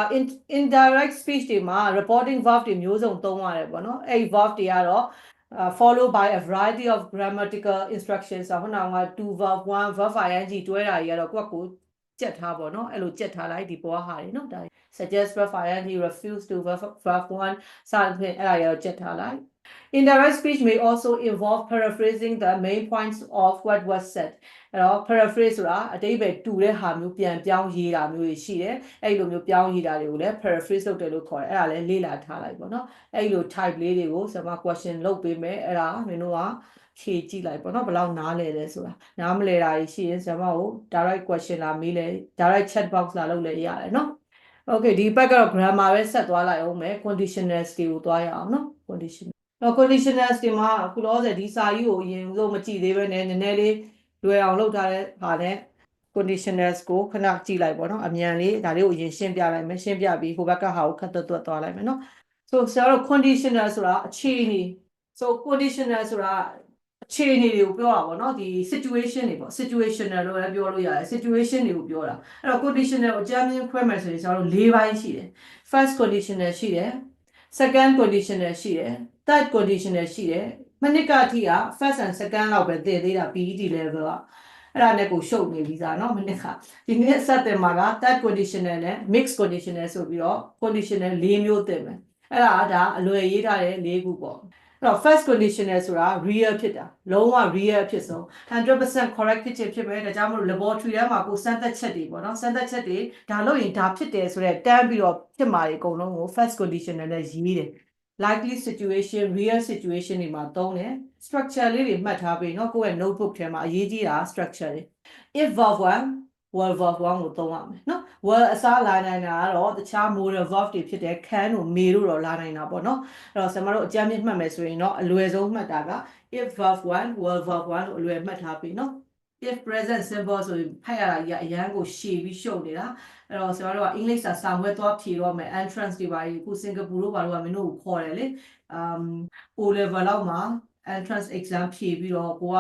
Speaker 1: indirect speech တွေမှာ reporting verb တွေမျိုးစုံသုံးရတယ်ပေါ့နော်အဲ့ verb တွေကတော့followed by a variety of grammatical instructions ဆိုဟိုနောက်မှာ to verb 1 verb ing တွဲတာတွေကတော့ကိုယ့်ကိုကြက်ထားပေါ့နော်အဲ့လိုကြက်ထားလိုက်ဒီပေါ်ဟာတွေနော်ဒါ suggest verb ing refuse to verb 1 စသဖြင့်အဲ့ဒါတွေတော့ကြက်ထားလိုက် indirect speech may also involve paraphrasing the main points of what was said အဲ့တော့ paraphrase ဆိုတာအတိတ်ပဲတူတဲ့ဟာမျိုးပြန်ပြောင်းရေးတာမျိုးတွေရှိတယ်အဲ့လိုမျိုးပြောင်းရေးတာတွေကိုလည်း paraphrase လုပ်တယ်လို့ခေါ်တယ်အဲ့ဒါလည်းလေ့လာထားလိုက်ပေါ့နော်အဲ့လို type လေးတွေကိုကျွန်မ question လုပ်ပေးမယ်အဲ့ဒါမင်းတို့ကဖြေကြည့်လိုက်ပေါ့နော်ဘယ်လောက်နားလဲလဲဆိုတာနားမလဲတာရှိရင်ကျွန်မကို direct question လာမေးလဲ direct chat box လာလုပ်လဲရတယ်နော် okay ဒီဘက်ကတော့ grammar ပဲဆက်သွားလိုက်အောင်မယ် conditionals တွေကိုသွားရအောင်နော် conditionals တွေမှာအခုလောဆယ်ဒီစာကြီးကိုအရင်ဆုံးမကြည့်သေးပဲနဲ့နည်းနည်းလေးလွယ်အောင်လုပ်ထားတဲ့ဟာနဲ့ conditionals ကိုခဏကြည့်လိုက်ပေါ့နော်အမြန်လေးဒါလေးကိုအရင်ရှင်းပြလိုက်မယ်ရှင်းပြပြီးဟိုဘက်ကဟာကိုခက်သွက်သွက်သွားလိုက်မယ်နော် so ဆရာတို့ conditional ဆိုတာအခြေအနေ so conditional ဆိုတာအခြေအနေတွေကိုပြောတာပေါ့နော်ဒီ situation တွေပေါ့ situational လို့လည်းပြောလို့ရတယ် situation တွေကိုပြောတာအဲ့တော့ conditional ကိုအကြမ်းမြင်ခွဲမယ်ဆိုရင်ဆရာတို့၄ပိုင်းရှိတယ် first conditional ရှိတယ် second conditional ရှိတယ် third conditional ရှိတယ်မနစ်ကအထိက first and second လောက်ပဲသင်သေးတာ PET level ကအဲ့ဒါနဲ့ကိုရှုပ်နေပြီသားเนาะမနစ်ကဒီနေ့စတင်မှာက third conditional နဲ့ mixed conditional ဆိုပြီးတော့ conditional ၄မျိုးသင်မယ်အဲ့ဒါအလွယ်ရေးထားတဲ့၄ခုပေါ့အဲ့တော့ first conditional ဆိုတာ real ဖြစ်တာလုံးဝ real ဖြစ်ဆုံး 100% correct ဖြစ်မယ်ဒါကြောင့်မလို့ laboratory ထဲမှာကိုစမ်းသပ်ချက်တွေပေါ့နော်စမ်းသပ်ချက်တွေဒါလို့ရင်ဒါဖြစ်တယ်ဆိုတော့တန်းပြီးတော့ဖြစ်မှာတွေအကုန်လုံးကို first conditional နဲ့ရေးတယ် likely situation real situation တွေမှာသုံးတယ် structure လေးတွေမှတ်ထားပြီးเนาะကိုယ့်ရဲ့ notebook ထဲမှာအရေးကြီးတာ structure တွေ if verb 1 were verb 1ကိုသုံးရမယ်เนาะ were အစားလာနိုင်တာကတော့တခြား modal verb တွေဖြစ်တဲ့ can တို့ may တို့တော့လာနိုင်တာပေါ့เนาะအဲ့တော့ဆရာမတို့အကြမ်းမြင့်မှတ်မယ်ဆိုရင်เนาะအလွယ်ဆုံးမှတ်တာက if verb 1 were verb 1လို့အလွယ်မှတ်ထားပြီးเนาะ if present simple ဆိုရင်ဖတ်ရတာကြီးအရန်ကိုရှည်ပြီးရှုပ်နေတာအဲ့တော့ဆရာတို့ကအင်္ဂလိပ်စာစာမွဲသွားဖြေတော့မယ် entrance တွေပါခုစင်ကာပူတို့ဘာလို့ကမင်းတို့ကိုခေါ်တယ်လေO level လောက်မှာ entrance exam ဖြေပြီးတော့ကိုက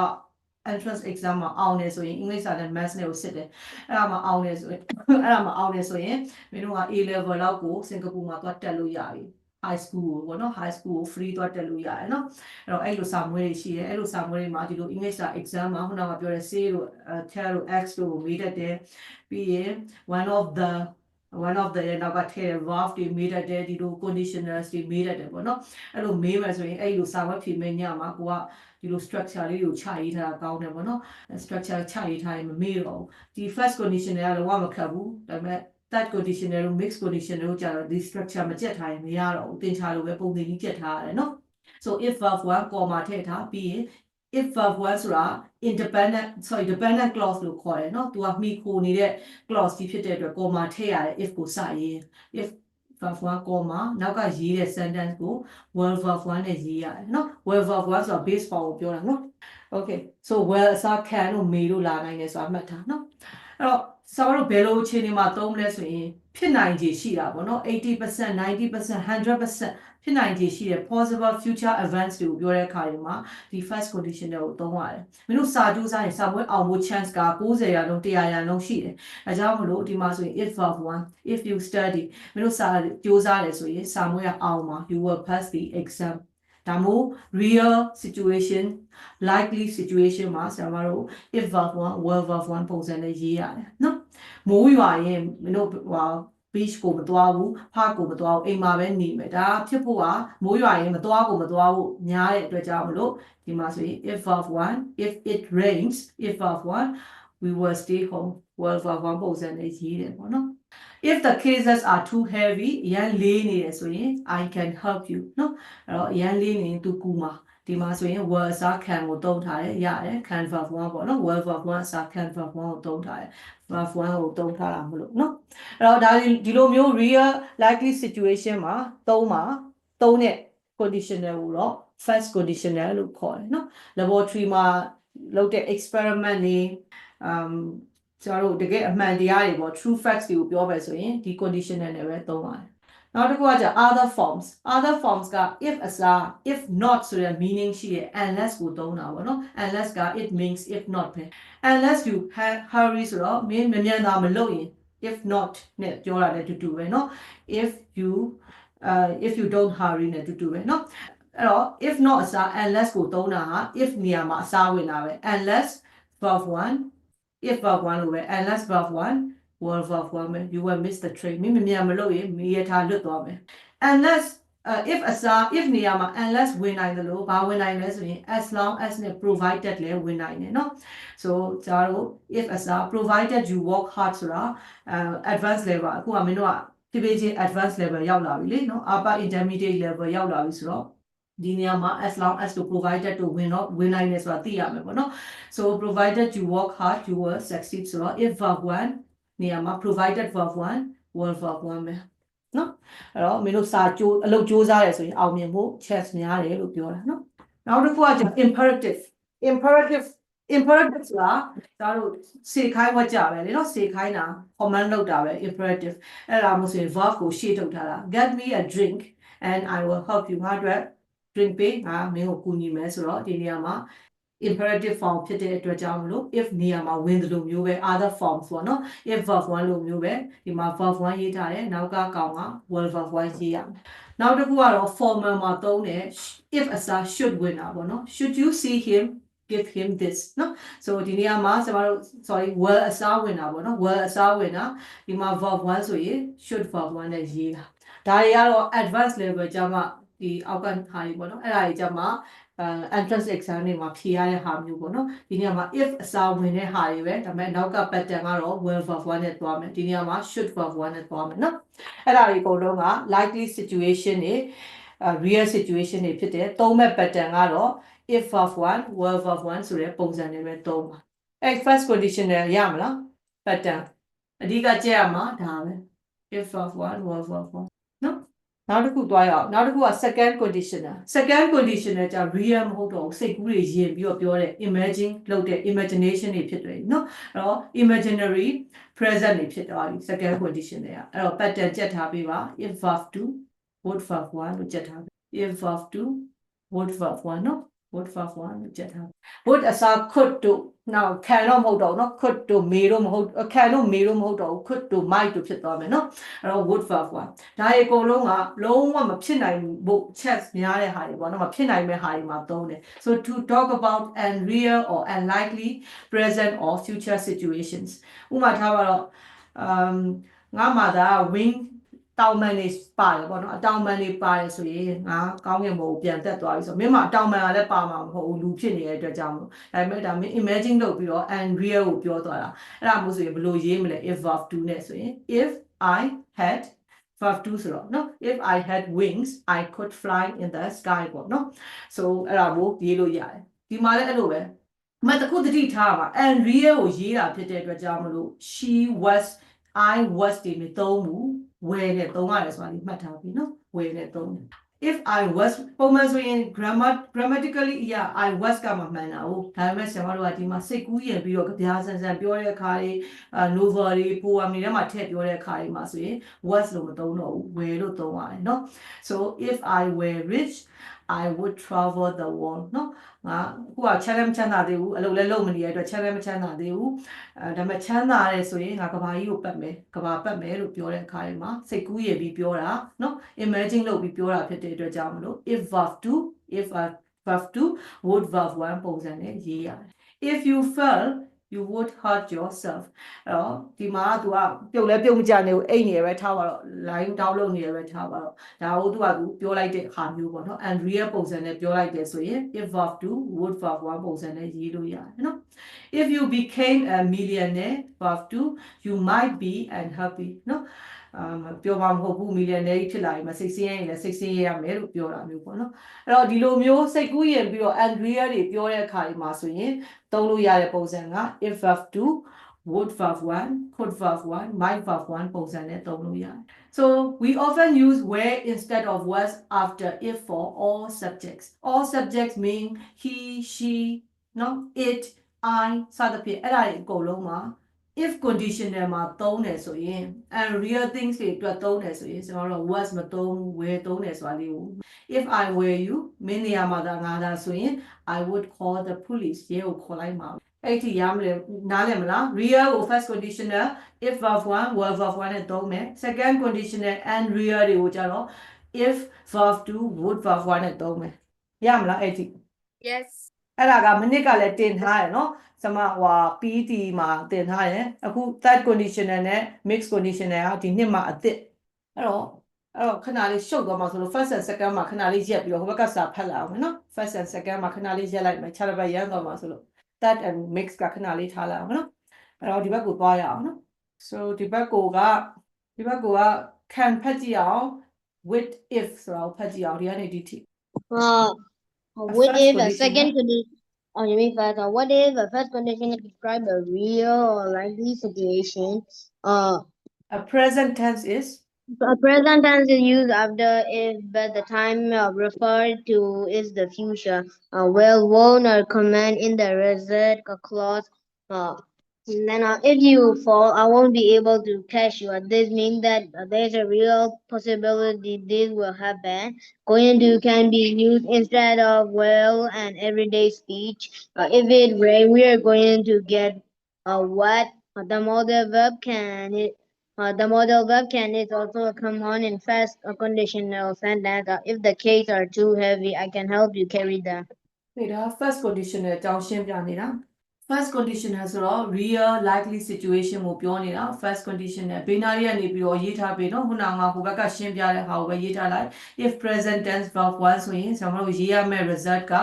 Speaker 1: entrance exam မှာအောင်နေဆိုရင်အင်္ဂလိပ်စာနဲ့ maths နဲ့ကိုစစ်တယ်အဲ့ဒါမှာအောင်နေဆိုရင်မင်းတို့က A level လောက်ကိုစင်ကာပူမှာသွားတက်လို့ရပြီ high school ကိုပေါ့နော် high school ကို free သွားတက်လို့ရတယ်နော်အဲ့တော့အဲ့လိုစာမွေးတွေရှိတယ်အဲ့လိုစာမွေးတွေမှာဒီလို English စာ exam မှာခုနကပြောတဲ့ say တို့ tell တို့ ask တို့ကိုမေးတတ်တယ်ပြီးရင် one of the ရဲ့နောက်ကထည့်တဲ့ verb တွေမေးတတ်တယ်ဒီလို conditionals တွေမေးတတ်တယ်ပေါ့နော်အဲ့လိုမေးမယ်ဆိုရင်အဲ့လိုစာဝတ်ဖြေမယ့်ညမှာကိုကဒီလို structure လေးကိုချရေးထားတာကောင်းတယ်ပေါ့နော် structure ချရေးထားရင်မမေ့တော့ဘူးဒီ first conditional ကတော့မခတ်ဘူးဒါပေမဲ့third conditional တို့ mixed conditional တို့ကြတော့ဒီ structure မကြက်ထားရင်မရတော့ဘူးသင်ချာလိုပဲပုံသင်ကြီးကြက်ထားရတယ်နော် so if verb 1 comma ထည့်ထားပြီးရင် if verb 1ဆိုတာ dependent clause လို့ခေါ်တယ်နော်သူကမှီခိုနေတဲ့ clause ကြီးဖြစ်တဲ့အတွက် comma ထည့်ရတယ် if ကိုစရေး if verb 1 comma နောက်ကရေးတဲ့ sentence ကို were verb 1နဲ့ရေးရတယ်နော် were verb 1ဆိုတာ base form ကိုပြောတာနော် okay so were အစား can တို့ may တို့လာနိုင်တယ်ဆိုတာမှတ်ထားနော်အဲ့တော့ဆရာတို့ဘယ်လိုအခြေအနေမှာသုံးမလဲဆိုရင်ဖြစ်နိုင်ခြေရှိတာပေါ့နော် 80% 90% 100% ဖြစ်နိုင်ခြေရှိတဲ့ possible future events တွေကိုပြောတဲ့အခါတွေမှာဒီ first conditional ကိုသုံးရတယ်မင်းတို့စာကြိုးစားရင်စာပွဲအောင်ဖို့ chance က90%လုံး100%လုံးရှိတယ်အဲကြောင့်မလို့ဒီမှာဆိုရင် if verb 1 if you study မင်းတို့စာကြိုးစားတယ်ဆိုရင်စာပွဲအောင်မှာ you will pass the exam ဒါမို့ real situation likely situation မှာဆရာမတို့ if verb 1 were verb 1ပုံစံနဲ့ရေးရတယ်နော်မိုးရွာရင်မင်းတို့beach ကိုမသွားဘူး park ကိုမသွားဘူးအိမ်မှာပဲနေမယ်ဒါဖြစ်ဖို့ကမိုးရွာရင်မသွားဘူးများတဲ့အတွက်ကြောင့်မလို့ဒီမှာဆိုရင် if verb 1 if it rains if verb 1 we will stay home were verb 1ပုံစံနဲ့ရေးတယ်ပေါ့နော် if the cases are too heavy ရန်လေးနေတယ်ဆိုရင် I can help you နော်အဲ့တော့ရန်လေးနေရင်သူကူမှာဒီမှာဆိုရင် were အစား can ကိုသုံးထားတယ်ရတယ် can verb 1ပေါ့နော် were verb 1အစား can verb 1ကိုသုံးထားတယ် verb 1ကိုသုံးထားတာမလို့နော်အဲ့တော့ဒါဒီလိုမျိုး real likely situation မှာသုံးတဲ့ conditional ကိုတော့ first conditional လို့ခေါ်တယ်နော် laboratory မှာလုပ်တဲ့ experiment တွေကျွန်တော်တို့တကယ်အမှန်တရားတွေပေါ့ true facts တွေကိုပြောမယ်ဆိုရင်ဒီ conditional နဲ့ပဲသုံးပါတယ်နောက်တစ်ခုကじゃ other forms က if အစား if not ဆိုတဲ့ meaning ရှိတဲ့ unless ကိုသုံးတာပေါ့နော် unless က it means if not ပဲ unless you hurry ဆိုတော့မင်းမြန်တာမလုပ်ရင် if not နဲ့ပြောတာလည်းတူပဲเนาะ if you don't hurry နဲ့တူပဲเนาะအဲ့တော့ if not အစား unless ကိုသုံးတာဟာ if နေရာမှာအစားဝင်တာပဲ unless verb 1 if verb 1လို့ပဲ unless verb 1 were verb 1ပဲ you will miss the train မင်းမြန်မလုပ်ရင်မီးရထားလွတ်သွားမယ် unless if အစား if နေရာမှာ unless ဝင်နိုင်တယ်လို့ဘာဝင်နိုင်လဲဆိုရင် as long as နဲ့ provided လဲဝင်နိုင်တယ်เนาะ so ကျားတို့ if အစား provided you work hard ဆိုတာ advanced level အခုကမင်းတို့ကဖြည်းဖြည်းချင်း advanced level ရောက်လာပြီလေเนาะ upper intermediate level ရောက်လာပြီဆိုတော့ဒီနေရာမှာ as long as ကို provided တို့ဝင်နိုင်တယ်ဆိုတာသိရမယ်ပေါ့နော် so provided you work hard you will succeed ဆိုတော့ if verb 1နေရာမှာ provided verb 1 were verb 1ပဲเนาะအဲ့တော့မင်းတို့စာအလုပ်ကြိုးစားရဆိုရင်အောင်မြင်ဖို့ chance များတယ်လို့ပြောတာเนาะနောက်တစ်ခုက imperative imperative ဆိုတာဒါတို့စေခိုင်းဝတ်ကြပဲလေနော်စေခိုင်းတာ command လုပ်တာပဲ imperative အဲ့ဒါမျိုးဆိုရင် verb ကိုရှေ့ထုတ်ထားတာ get me a drink and I will help you ငါအတွက် drink ပေးငါမင်းကိုကူညီမယ်ဆိုတော့ဒီနေရာမှာ imperative form ဖြစ်တဲ့အတွက်ကြောင့်မလို့ if နေရာမှာဝင်တယ်လို့မျိုးပဲ other forms ပေါ့နော် if verb 1လို့မျိုးပဲဒီမှာ verb 1ရေးထားတယ်နောက်ကကောင်က will verb 1ရေးရမယ်နောက်တစ်ခုကတော့ formal မှာသုံးတယ် if အစား should ဝင်တာပေါ့နော် should you see him give him this နော် so ဒီနေရာမှာကျွန်တော်တို့ sorry will အစားဝင်တာပေါ့နော် will အစားဝင်တာဒီမှာ verb 1ဆိုရင် should verb 1နဲ့ရေးတာဒါတွေကတော့ advanced level ကျမှဒီအောက်ကဟာတွေပေါ့နော်အဲ့ဒါတွေကျမှentrance exam တွေမှာဖြေရတဲ့ဟာမျိုးပေါ့နော်ဒီနေရာမှာ if အစားဝင်တဲ့ဟာတွေပဲဒါပေမဲ့နောက်က pattern ကတော့ will verb 1နဲ့သွားမယ်ဒီနေရာမှာ should verb 1နဲ့သွားမယ်နော်အဲ့ဒါတွေအကုန်လုံးက likely situation တွေreal situation တွေဖြစ်တယ်သုံးမဲ့ pattern ကတော့ if verb 1 will verb 1ဆိုတဲ့ပုံစံတွေပဲသုံးပါအဲ့ first conditional ရမလား pattern အဓိကကြည့်ရမှာဒါပဲ if verb 1 will verb 1နော်နောက်တစ်ခုသွားရအောင်နောက်တစ်ခုက second conditional ကြာ real မဟုတ်တော့စိတ်ကူးတွေယဉ်ပြီးတော့ပြောတဲ့ imagine လုပ်တဲ့ imagination တွေဖြစ်တယ်နော်အဲ့တော့ imaginary present တွေဖြစ်သွားပြီ second conditional ကအဲ့တော့ pattern ကြက်ထားပေးပါ if verb 2 would verb 1လို့ကြက်ထားပေး if verb 2 would verb 1နော် would verb 1လို့ကြက်ထား would အစား could တို့နောက် can တော့မဟုတ်တော့နော် could တို့ may တို့မဟုတ် can တို့ may တို့မဟုတ်တော့ could တို့ might တို့ဖြစ်သွားမယ်နော်အဲ့တော့ would verb 1ဒါအကုန်လုံးကလုံးဝမဖြစ်နိုင်ဖို့ chance များတဲ့ဟာတွေပေါ့နော်မဖြစ်နိုင်မဲ့ဟာတွေမှာသုံးတယ် so to talk about unreal or unlikely present or future situations ဥပမာထားပါတော့ငါမှာဒါ wing တောင်ပန်နေပါတယ်ပေါ့နော်အတောင်ပန်နေပါတယ်ဆိုရင်ငါကောင်းကင်ဘုံကိုပြန်တက်သွားပြီဆိုတော့မင်းမအတောင်ပန်ကလည်းပါမှာမဟုတ်ဘူးလူဖြစ်နေတဲ့အတွက်ကြောင့်မို့ဒါပေမဲ့ဒါမင်း imagine လုပ်ပြီးတော့ unreal ကိုပြောသွားတာအဲ့ဒါမျိုးဆိုရင်ဘယ်လိုရေးမလဲ if verb 2နဲ့ဆိုရင် if I had verb 2ဆိုတော့နော် if I had wings I could fly in the sky ပေါ့နော် so အဲ့ဒါကိုရေးလို့ရတယ်ဒီမှာလည်းအဲ့လိုပဲမတခုတတိထားပါ unreal ကိုရေးတာဖြစ်တဲ့အတွက်ကြောင့်မလို့ she was I was ဒီမျိုးသုံးဘူးဝယ်နဲ့သုံးရတယ်ဆိုတာဒီမှတ်ထားပြီနော်ဝယ်နဲ့သုံးတယ် if I was ပုံမှန်ဆိုရင် grammatically အရာ I was ကမှမှန်တာ哦ဒါပေမဲ့ဆရာမတို့ကဒီမှာစိတ်ကူးရင်ပြီးတော့ကြပြားဆန်ဆန်ပြောတဲ့အခါတွေnovel တွေ poem တွေထဲမှာထည့်ပြောတဲ့အခါတွေမှာဆိုရင် was လို့မသုံးတော့ဘူးဝယ်လို့သုံးရတယ်နော် so if I were rich I would travel the world နော်ငါဟိုက challenge ချမ်းသာသေးဘူးအလုပ်လည်းလုပ်မနေရတဲ့အတွက် challenge မချမ်းသာသေးဘူးဒါပေမဲ့ချမ်းသာရဲဆိုရင်ငါကဘာကြီးကိုပတ်မယ်ကဘာပတ်မယ်လို့ပြောတဲ့အခါတွေမှာစိတ်ကူးရပြီးပြောတာနော် imagine လုပ်ပြီးပြောတာဖြစ်တဲ့အတွက်ကြောင့်မလို့ if verb 2 if verb 2 would verb 1ပုံစံနဲ့ရေးရတယ် if you fell you would hurt yourself အဲ့တော့ဒီမှာသူကပြုတ်လဲပြုတ်မကြနေဘူးအိတ်နေရပဲထားပါတော့ line down လုပ်နေရပဲထားပါတော့ဒါကိုသူကသူပြောလိုက်တဲ့ဟာမျိုးပေါ့နော် and real ပုံစံနဲ့ပြောလိုက်တယ်ဆိုရင် if verb 2 would verb 1ပုံစံနဲ့ရေးလို့ရတယ်နော် if you became a millionaire verb 2 you might be unhappy နော်ပြောမှာမဟုတ်ဘူး millionaire ဖြစ်လာရင်မစိတ်ဆင်းရဲရင်လည်းစိတ်ဆင်းရဲရမယ်လို့ပြောတာမျိုးပေါ့နော်အဲ့တော့ဒီလိုမျိုးစိတ်ကူးရင်ပြီးတော့ and real တွေပြောတဲ့အခါဒီမှာဆိုရင်သုံးလို့ရတဲ့ပုံစံက if verb 2 would verb 1 could verb 1 might verb 1ပုံစံနဲ့သုံးလို့ရတယ် so we often use where instead of was after if for all subjects mean he she no it I စသဖြင့်အဲ့ဒါတွေအကုန်လုံးမှာ if conditional မှာသုံးတယ်ဆိုရင် and real things တွေအတွက်သုံးတယ်ဆိုရင်ကျွန်တော်တို့ was မသုံးဘူး where သုံးတယ်ဆိုတာလေးကို if I were you မင်းနေရာမှာငါသာဆိုရင် I would call the police ရဲကိုခေါ်လိုက်မှာအဲ့ဒီရမလဲနားလည်မလား real ကို first conditional if verb 1 were verb 1နဲ့သုံးမယ် second conditional and real တွေကိုကြတော့ if verb 2 would verb 1နဲ့သုံးမယ်ရမလားအဲ့ဒီ
Speaker 2: Yes.
Speaker 1: အဲ့ဒါကမနစ်ကလည်းတင်ထားတယ်နော်စမဟွာ PT မှာတင်ထားတယ်အခု third conditional နဲ့ mixed conditional ကဒီနှစ်မှာအသစ်အဲ့တော့ခဏလေးရှုပ်သွားမှာဆိုလို့ first and second မှာခဏလေးရက်ပြီးတော့ဟိုဘက်ကစာဖတ်လာအောင်မယ်နော် first and second မှာခဏလေးရက်လိုက်မယ်ခြားတစ်ပတ်ရမ်းသွားမှာဆိုလို့ third and mixed ကခဏလေးထားလိုက်အောင်နော်အဲ့တော့ဒီဘက်ကိုသွားရအောင်နော် so ဒီဘက်ကိုက can ဖတ်ကြည့်အောင် with if ဆိုတော့ဖတ်ကြည့်အောင်ဒီကနေဒီထိ
Speaker 6: What
Speaker 1: first
Speaker 6: if a
Speaker 1: condition,
Speaker 6: second condition? Oh, you mean first? What if the first condition describe a real or likely situation?
Speaker 1: a present tense is
Speaker 10: Present tense is used after if, but the time referred to is the future. Will, won't, or command in the result clause. Then if you fall, I won't be able to catch you. This means that there's a real possibility this will happen. Going to can be used instead of will and everyday speech. If it rain, we are going to get wet. The modal verb can the modal verb can is also common in fast conditional sentence. If the case are too heavy, I can help you carry them.
Speaker 1: ဒီတော့ first conditional အကြောင်းရှင်းပြနေတာ first conditional ဆိုတော့ real likely situation ကိုပြောနေတာ first conditional ဘေးနားလေးကနေပြီးတော့ရေးထားပြီเนาะခုနကဟိုဘက်ကရှင်းပြတဲ့ဟာကိုပဲရေးထားလိုက် if present tense verb 1ဆိုရင်ကျွန်တော်တို့ရေးရမယ့် result က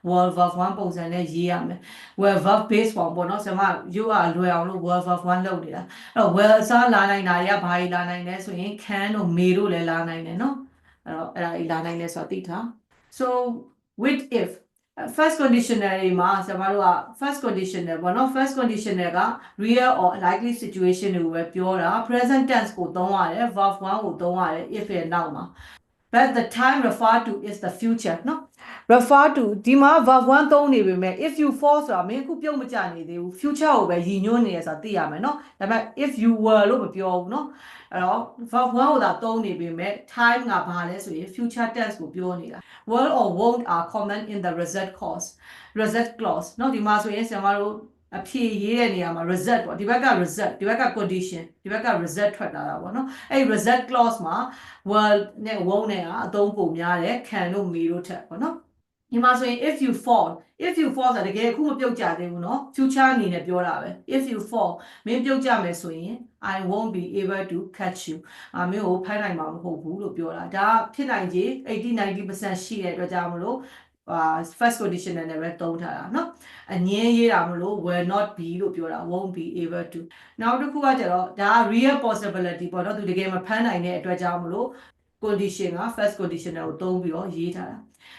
Speaker 1: will verb 1ပုံစံနဲ့ရေးရမယ် will verb base form ပေါ့เนาะကျွန်မယူအားလွယ်အောင်လို့ will verb 1လုပ်နေတာအဲ့တော့ will အစားလာနိုင်တာတွေကဘာကြီးလာနိုင်လဲဆိုရင် can တို့ may တို့လည်းလာနိုင်တယ်เนาะအဲ့တော့အဲ့ဒါကြီးလာနိုင်တယ်ဆိုတာသိထား so with if first conditional တွေမှာကျွန်တော်တို့က first conditional ပေါ့နော် first conditional က real or likely situation တွေကိုပဲပြောတာ present tense ကိုသုံးရတယ် verb 1ကိုသုံးရတယ် if ရဲ့နောက်မှာ but the time referred to is the future နော် refer to ဒီမှာ verb 1သုံးနေပေမဲ့ if you fall ဆိုတာမင်းအခုပြုတ်မကြနေသေးဘူး future ကိုပဲရည်ညွှန်းနေရဆိုတာသိရမယ်နော်ဒါပေမဲ့ if you were လို့မပြောဘူးနော်အဲ့တော့ verb 1ကိုသာသုံးနေပေမဲ့ time ကဘာလဲဆိုရင် future tense ကိုပြောနေတာ will or won't are common in the result clause เนาะဒီမှာဆိုရင်ဆရာမတို့အဖြေရေးတဲ့နေရာမှာ result ပေါ့ဒီဘက်က result ဒီဘက်က condition ဒီဘက်က result ထွက်လာတာပေါ့နော်အဲ့ result clause မှာ will နဲ့ won't နဲ့အသုံးပုံများတယ် can တို့ may တို့ထက်ပေါ့နော်ဒီမှာဆိုရင် if you fall ဆိုတာတကယ်အခုမပြုတ်ကြသေးဘူးเนาะ future အနေနဲ့ပြောတာပဲ if you fall မင်းပြုတ်ကြမယ်ဆိုရင် I won't be able to catch you မင်းကိုဖိုက်နိုင်မှာမဟုတ်ဘူးလို့ပြောတာဒါဖြစ်နိုင်ခြေ 80-90% ရှိတဲ့အတွက်ကြောင့်မလို့first conditional နဲ့ပဲသုံးထားတာเนาะအငင်းရေးတာမလို့ will not be လို့ပြောတာ won't be able to နောက်တစ်ခုကကျတော့ဒါ real possibility ပေါ့เนาะသူတကယ်မဖမ်းနိုင်တဲ့အတွက်ကြောင့်မလို့ condition က first conditional ကိုသုံးပြီးတော့ရေးထားတာ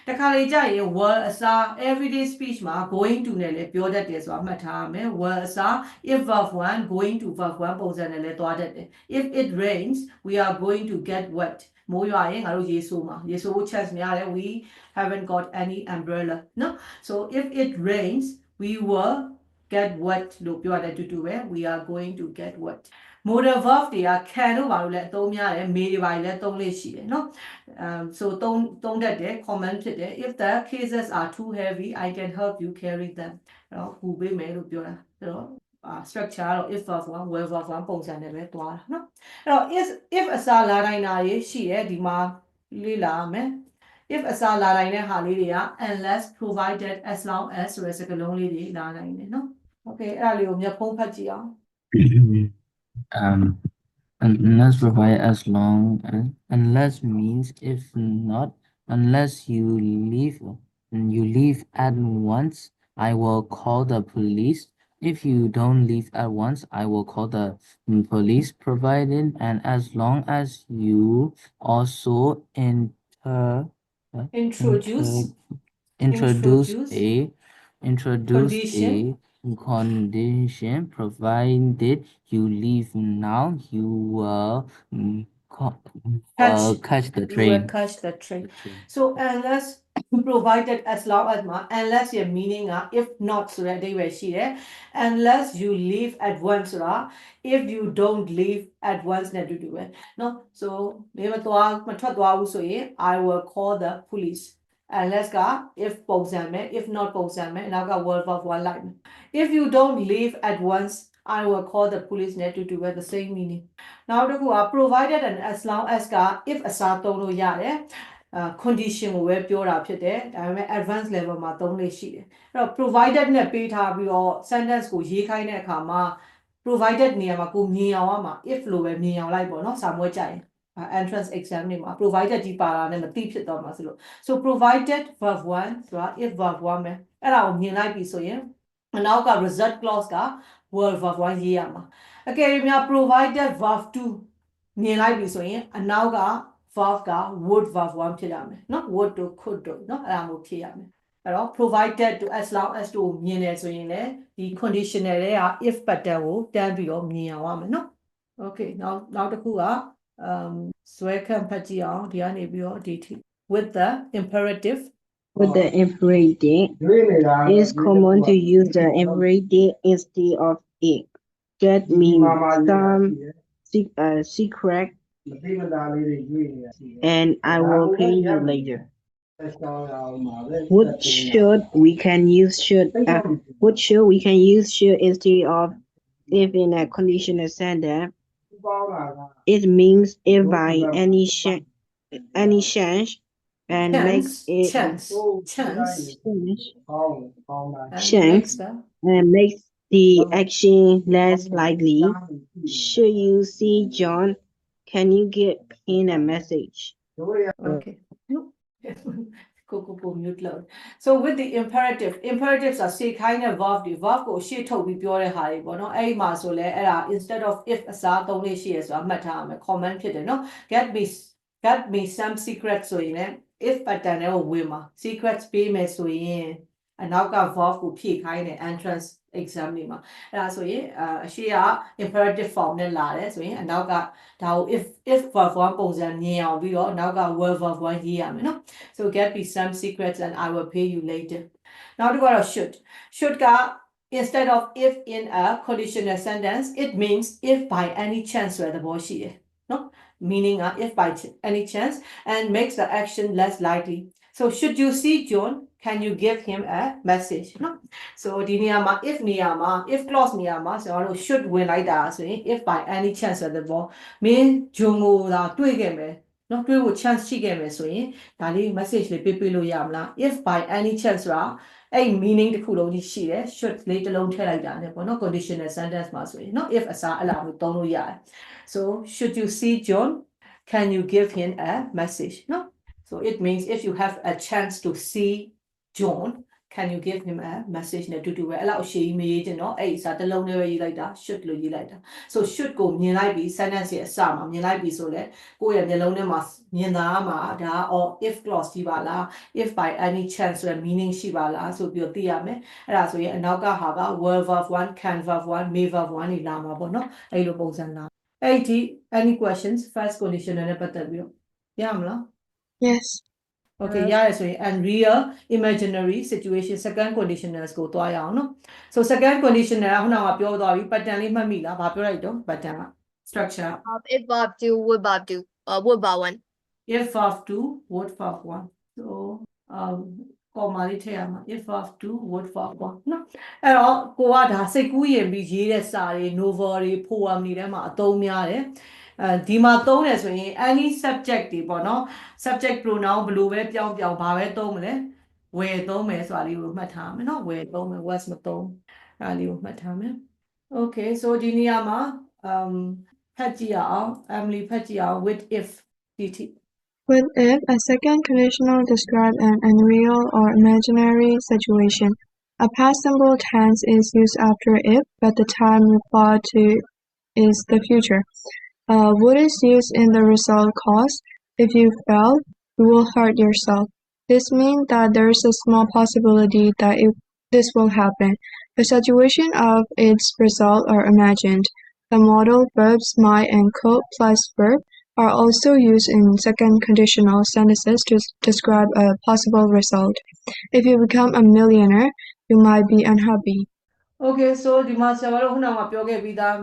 Speaker 1: တခါလေကြာရင် will အစား everyday speech မှာ going to နဲ့လည်းပြောတတ်တယ်ဆိုတာမှတ်ထားရမယ် will အစား if verb 1 going to verb 1ပုံစံနဲ့လည်းသွားတတ်တယ် if it rains we are going to get wet မိုးရွာရင်ငါတို့ရေဆိုးမှာရေဆိုးဖို့ chance များတယ် we haven't got any umbrella နော် so if it rains we will get wet လို့ပြောတယ်တူတူပဲ we are going to get wet modal verb တွေက can တို့ဘာလို့လဲအသုံးများတယ် may တွေဘာတွေလဲသုံးလေးရှိတယ်เนาะso သုံးတတ်တယ် common ဖြစ်တယ် if the cases are too heavy I can help you carry them အဲ့တော့ကူပေးမယ်လို့ပြောတာအဲ့တော့structure တော့ if verb 1 will verb 1ပုံစံနဲ့ပဲသွားတာเนาะအဲ့တော့ if အစားလာနိုင်တာရေးရှိတယ်ဒီမှာလေ့လာမယ် if အစားလာနိုင်တဲ့ဟာလေးတွေက unless provided as long as ဆိုတဲ့စကားလုံးလေးတွေလာနိုင်တယ်เนาะ okay အဲ့ဒါလေးကိုမျက်ဖုံးဖတ်ကြည့်အောင်
Speaker 7: unless provided as long as unless means if not unless you leave at once I will call the police if you don't leave at once I will call the police provided and as long as you also introduce a condition provided you leave now you will catch the
Speaker 1: You
Speaker 7: train
Speaker 1: will catch the train. So unless provided as long as မှာ unless ရဲ့ meaning က if not ဆိုတဲ့အဓိပ္ပာယ်ရှိတယ် unless you leave at once ဆိုတာ if you don't leave at once နဲ့တူတူပဲเนาะ so မင်းမထွက်သွားဘူးဆိုရင် I will call the police unless က if ပုံစံမယ် if not ပုံစံမယ်နောက်က will verb 1လိုက်မယ် if you don't leave at once I will call the police နဲ့တူတူပဲ the same meaning နောက်တစ်ခုက provided and as long as က if အစားသုံးလို့ရတယ် condition ကိုပဲပြောတာဖြစ်တယ်ဒါပေမဲ့ advanced level မှာသုံးလို့ရှိတယ်အဲ့တော့ provided နဲ့ပေးထားပြီးတော့ sentence ကိုရေးခိုင်းတဲ့အခါမှာ provided နေရာမှာကိုမြင်အောင်ရမှာ if လို့ပဲမြင်အောင်လိုက်ပေါ့နော်စာမွေးကြရင် entrance exam တွေမှာ provided ဒီပါတာနဲ့မသိဖြစ်တော့မှာဆိုလို့ so provided verb 1 ဆိုတာ if verb 1ပဲအဲ့ဒါကိုမြင်လိုက်ပြီဆိုရင်နောက်က result clause က will verb 1ရေးရမှာအကယ်၍များ provided verb 2မြင်လိုက်ပြီဆိုရင်အနောက်က verb က would verb 1ဖြစ်ရမယ်เนาะ would တို့ could တို့เนาะအဲ့ဒါမျိုးဖြစ်ရမယ်အဲ့တော့ provided to as long as တို့မြင်တယ်ဆိုရင်လည်းဒီ conditional တွေက if pattern ကိုတန်းပြီးတော့မြင်အောင်ရမယ်เนาะ okay နောက်တစ်ခုက ဆွဲခန့်ဖတ်ကြည့်အောင်ဒီကနေပြီးတော့ဒီထိ with the imperative
Speaker 5: With the imperative, it's common to use the imperative instead of it. Get me some secret and I will pay you later. Would should we can use should instead of if in a conditional sentence. It means if by any chance and makes it
Speaker 1: chance
Speaker 5: and makes the action less likely. Should you see John? Can you give him a message?
Speaker 1: okay Coco mute load. So with the imperatives are say kind of verb ကိုရှေ့ထုတ်ပြီးပြောတဲ့ဟာတွေပေါ့နော်အဲ့ဒီမှာဆိုလဲအဲ့ဒါ instead of if အစားသုံးလေးရှိရဆိုတာမှတ်ထားရမယ် comment ဖြစ်တယ်နော် get me some secret ဆိုရင်လည်း if pattern နဲ့ဝင်မှာ secrets ပေးမယ်ဆိုရင်အနောက်က verb ကိုဖြည့်ခိုင်းတယ် entrance exam တွေမှာအဲ့ဒါဆိုရင်အရှေ့က imperative form နဲ့လာတယ်ဆိုရင်အနောက်ကဒါကို if verb 1ပုံစံမြင်အောင်ပြီးတော့အနောက်က will verb 1ရေးရမယ်နော် so get me some secrets and I will pay you later နောက်တစ်ခုကတော့ should က instead of if in a conditional sentence it means if by any chance ဆိုတဲ့သဘောရှိတယ်နော် meaning if by any chance and makes the action less likely so should you see John can you give him a message နော် so ဒီနေရာမှာ if နေရာမှာ if clause နေရာမှာဆိုတော့ should ဝင်လိုက်တာဆိုရင် if by any chance ဆိုတဲ့သဘောမင်း John ကိုသာတွေ့ခဲ့မယ်နော်တွေ့ဖို့ chance ရှိခဲ့မယ်ဆိုရင်ဒါလေး message လေးပေးလို့ရမလား if by any chance ဆိုတာအဲ့ meaning တစ်ခုလုံးကြီးရှိတယ် should လေးတစ်လုံးထည့်လိုက်တာ ਨੇ ပေါ့နော် conditional sentence မှာဆိုရင်နော် if အစားအလားမျိုးသုံးလို့ရတယ် so should you see John can you give him a message နော် so it means if you have a chance to see John can you give him a message နဲ့တူတူပဲအဲ့လောက်အရှိကြီးမရေးချင်တော့အဲ့ဒီစာတစ်လုံးနဲ့ပဲရေးလိုက်တာ should လို့ရေးလိုက်တာ so should ကိုမြင်လိုက်ပြီး sentence ရဲ့အစမှာမြင်လိုက်ပြီးဆိုလဲကိုယ့်ရဲ့မျက်လုံးထဲမှာမြင်သားမှာဒါ or if clause ကြီးပါလား if by any chance ဆိုတဲ့ meaning ရှိပါလားဆိုပြီးတော့သိရမယ်အဲ့ဒါဆိုရင်အနောက်ကဟာက will verb 1 can verb 1 may verb 1နေလာမှာပေါ့နော်အဲ့လိုပုံစံလာအဲ့ဒီ any questions first conditional နဲ့ပတ်သက်ပြီးတော့ရမလား
Speaker 4: Yes.
Speaker 1: Okay ရတယ်ဆိုရင် and real imaginary situation second conditionals ကိုတွားရအောင်နော် so second conditional ကခုနကပြောသွားပြီ pattern လေးမှတ်မိလားဘာပြောလိုက်တော့ pattern က structure
Speaker 2: If verb 2, would verb 2, would verb 1.
Speaker 1: if verb 2 would verb 1 so comma လေးထည့်ရမှာ if verb 2 would verb 1နော်အဲ့တော့ကိုကဒါစိတ်ကူးရင်ပြီးရေးတဲ့စာတွေ novel တွေ poem တွေထဲမှာအသုံးများတယ်ဒီမှာသုံးတယ်ဆိုရင် any subject တွေပေါ့နော် subject pronoun ဘယ်လိုပဲပြောင်းဘာပဲသုံးမလဲ where သုံးမယ်ဆိုတာလေးကိုမှတ်ထားမယ်နော် where သုံးမယ် was မသုံးအဲ့လေးကိုမှတ်ထားမယ် okay so ဒီနေရာမှာဖတ်ကြည့်အောင် Emily ဖတ်ကြည့်အောင် with if dt
Speaker 4: With if, a second conditional describes an unreal or imaginary situation. A past simple tense is used after if, but the time referred to is the future. Would is used in the result clause. If you fail, you will hurt yourself. This means that there is a small possibility that this will happen. The situation of its result are imagined. The modal verbs might and could plus verb are also used in second conditional sentences to describe a possible result. If you become a millionaire, you might be unhappy.
Speaker 1: Okay, so ဒီမှာဆရာမတို့ခုနကပြောခဲ့ပြီးသား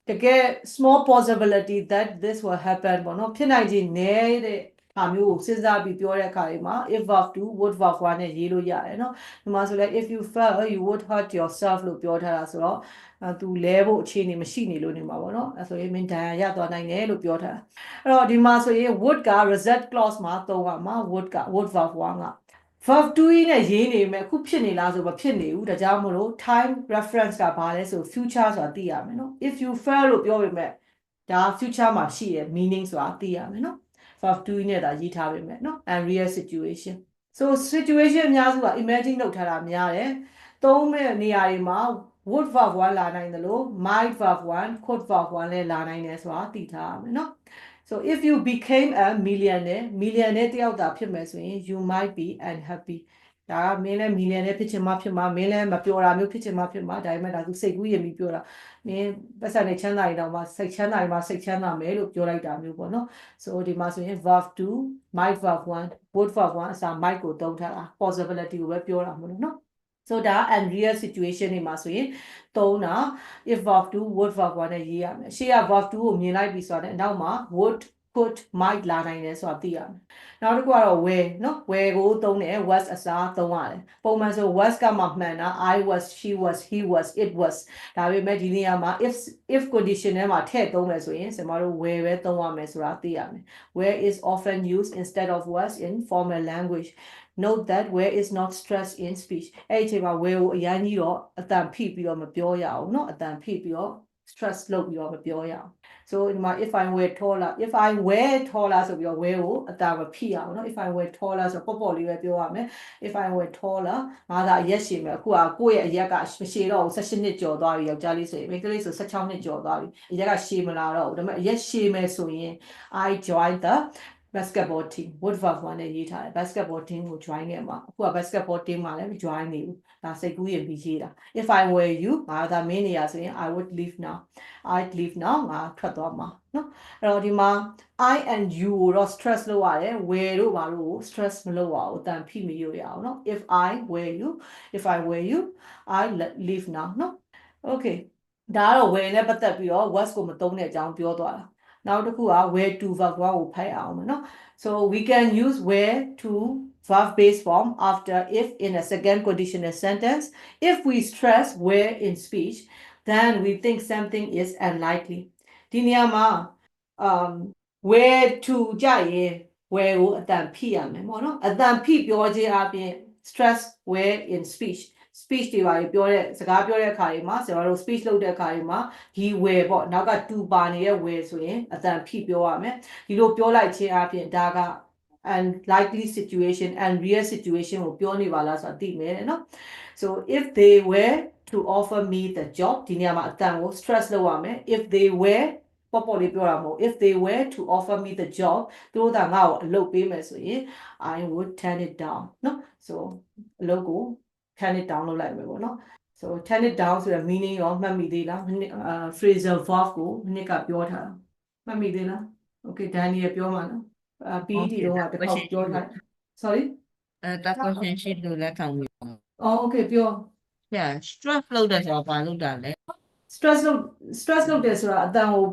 Speaker 1: တကယ် small possibility that this will happen ပေါ့နော်ဖြစ်နိုင်ခြေနည်းတဲ့ဟာမျိုးကိုစဉ်းစားပြီးပြောတဲ့အခါတွေမှာ if verb 2 would verb 1နဲ့ရေးလို့ရတယ်နော်ဒီမှာဆိုလဲ if you fail you would hurt yourself လို့ပြောထားတာဆိုတော့သူလဲဖို့အခြေအနေမရှိနေလို့နေမှာပေါ့နော်အဲဆိုရင်မင်းဒဏ်ရာရသွားနိုင်တယ်လို့ပြောထားတာအဲ့တော့ဒီမှာဆိုရင် would က result clause မှာသုံးရမှာ would verb 1ကverb 2 နဲ့ရေးနေမယ်အခုဖြစ်နေလားဆိုမဖြစ်နေဘူးဒါကြောင့်မို့လို့ time reference ကဘာလဲဆို future ဆိုတာသိရမယ်နော် if you fail လို့ပြောပေမဲ့ဒါ future မှာရှိတဲ့ meaning ဆိုတာသိရမယ်နော် verb 2 နဲ့ဒါရေးထားပေမဲ့နော် and real situation so situation အများစုက imagine လုပ်ထားတာများတယ်သုံးမဲ့နေရာတွေမှာ would verb 1လာနိုင်တယ်လို့ might verb 1 could verb 1လည်းလာနိုင်တယ်ဆိုတာသိထားရမယ်နော် so if you became a millionaire တယောက်သာဖြစ်မယ်ဆိုရင် you might be unhappy ဒါကမင်းလည်းမီလီယံနဲ့ဖြစ်ချင်မှဖြစ်မှာမင်းလည်းမပြောတာမျိုးဖြစ်ချင်မှဖြစ်မှာဒါပေမဲ့ဒါသူစိတ်ကူးရင်ပြီးပြောတာမင်းပတ်စံနဲ့ချမ်းသာရင်တော့မှစိတ်ချမ်းသာရင်မှစိတ်ချမ်းသာမယ်လို့ပြောလိုက်တာမျိုးပေါ့နော် so ဒီမှာဆိုရင် verb 2 might verb 1 would verb 1အစား might ကိုသုံးထားတာ possibility ကိုပဲပြောတာမလို့နော် so ဒါ and real situation တွေမှာဆိုရင်သုံးတာ if verb 2 would verb 1နဲ့ရေးရမယ်ရှေ့က verb 2ကိုမြင်လိုက်ပြီဆိုတော့နောက်မှာ would could might လာနိုင်တယ်ဆိုတာသိရမယ်နောက်တစ်ခုကတော့ where နော် where ကိုသုံးတယ် was အစားသုံးရတယ်ပုံမှန်ဆို was ကမှမှန်တာ I was she was he was it was ဒါပေမဲ့ဒီနေရာမှာ if condition ထဲမှာထည့်သုံးမယ်ဆိုရင်ကျွန်တော်တို့ where ပဲသုံးရမယ်ဆိုတာသိရမယ် where is often used instead of was in formal language note that where is not stressed in speech အဲ့ဒီအချိန်မှာ where ကိုအရင်ကြီးတော့အတန်ဖိပြီးတော့မပြောရအောင်เนาะအတန်ဖိပြီးတော့ stress လုပ်ပြီးတော့မပြောရအောင် so ဒီမှာ if I were taller if I were taller ဆိုပြီးတော့ where ကိုအတန်မဖိရအောင်เนาะ if I were taller ဆိုတော့ပေါ့ပေါ့လေးပဲပြောရမယ် if I were taller ငါသာအရက်ရှည်မယ်အခုကကိုယ့်ရဲ့အရက်ကမရှည်တော့ဘူး18နှစ်ကျော်သွားပြီယောက်ျားလေးဆိုရင်မိန်းကလေးဆို16နှစ်ကျော်သွားပြီအရက်ကရှည်မလာတော့ဘူးဒါပေမဲ့အရက်ရှည်မယ်ဆိုရင် I joined the basketball team would verb 1နဲ့ရေးထားတယ် basketball team ကို join ခဲ့မှာအခုက basketball team မှာလည်း join နေဘူးဒါစိတ်ကူးရင်ပြီးရေးတာ if I were you ငါသာမင်းနေရဆိုရင် I would leave now I'd leave now ငါထွက်သွားမှာเนาะအဲ့တော့ဒီမှာ I and you ကိုတော့ stress လုပ်ရတယ် were တို့ဘာလို့ stress မလုပ်ရအောင်အတန်ဖိမရရအောင်เนาะ if I were you I leave now เนาะ okay ဒါကတော့ were နဲ့ပတ်သက်ပြီးတော့ was ကိုမသုံးတဲ့အကြောင်းပြောသွားတာနောက်တစ်ခုက where to verb 1ကိုဖိုက်အောင်မယ်เนาะ so we can use where to verb based form after if in a second conditional sentence if we stress where in speech then we think something is unlikely ဒီနေရာမှာwhere to ကြရင် where ကိုအတန်ဖိရမယ်ပေါ့နော်အတန်ဖိပြောခြင်းအပြင် stress where in speech speech တွေပါပြောတဲ့စကားပြောတဲ့အခါတွေမှာကျွန်တော်တို့ speech လုပ်တဲ့အခါတွေမှာဒီ where ပေါ့နောက်က to ပါနေတဲ့ where ဆိုရင်အတန်ဖိပြောရမယ်ဒီလိုပြောလိုက်ခြင်းအပြင်ဒါက and likely situation and real situation ကိုပြောနေပါလားဆိုတာသိမယ်เนาะ so if they were to offer me the job ဒီနေရာမှာအတန်ကို stress လုပ်ရမယ် if they were ပေါ့ပေါ့လေးပြောတာမဟုတ် if they were to offer me the job သူတို့ကငါ့ကိုအလုပ်ပေးမယ်ဆိုရင် I would turn it down เนาะ so အလုပ်ကို turn it down လုပ်လိုက်မယ်ပေါ့နော် so turn it down ဆိုတဲ့ meaning ရောမှတ်မိသေးလားphrasal verb ကိုနှစ်ကပြောထားတာမှတ်မိသေးလား okay Daniel ပြောမှာနော် PET တော့တစ်ခေါက်ပြောထား sorry
Speaker 3: တာ question sheet လို့လက်ခံပြီး
Speaker 1: oh okay ပြော
Speaker 3: yeah stress လုပ်တဲ့ဆိုတာဘာလုပ်တာလဲ
Speaker 1: stress လုပ်တယ်ဆိုတာအတန်ကို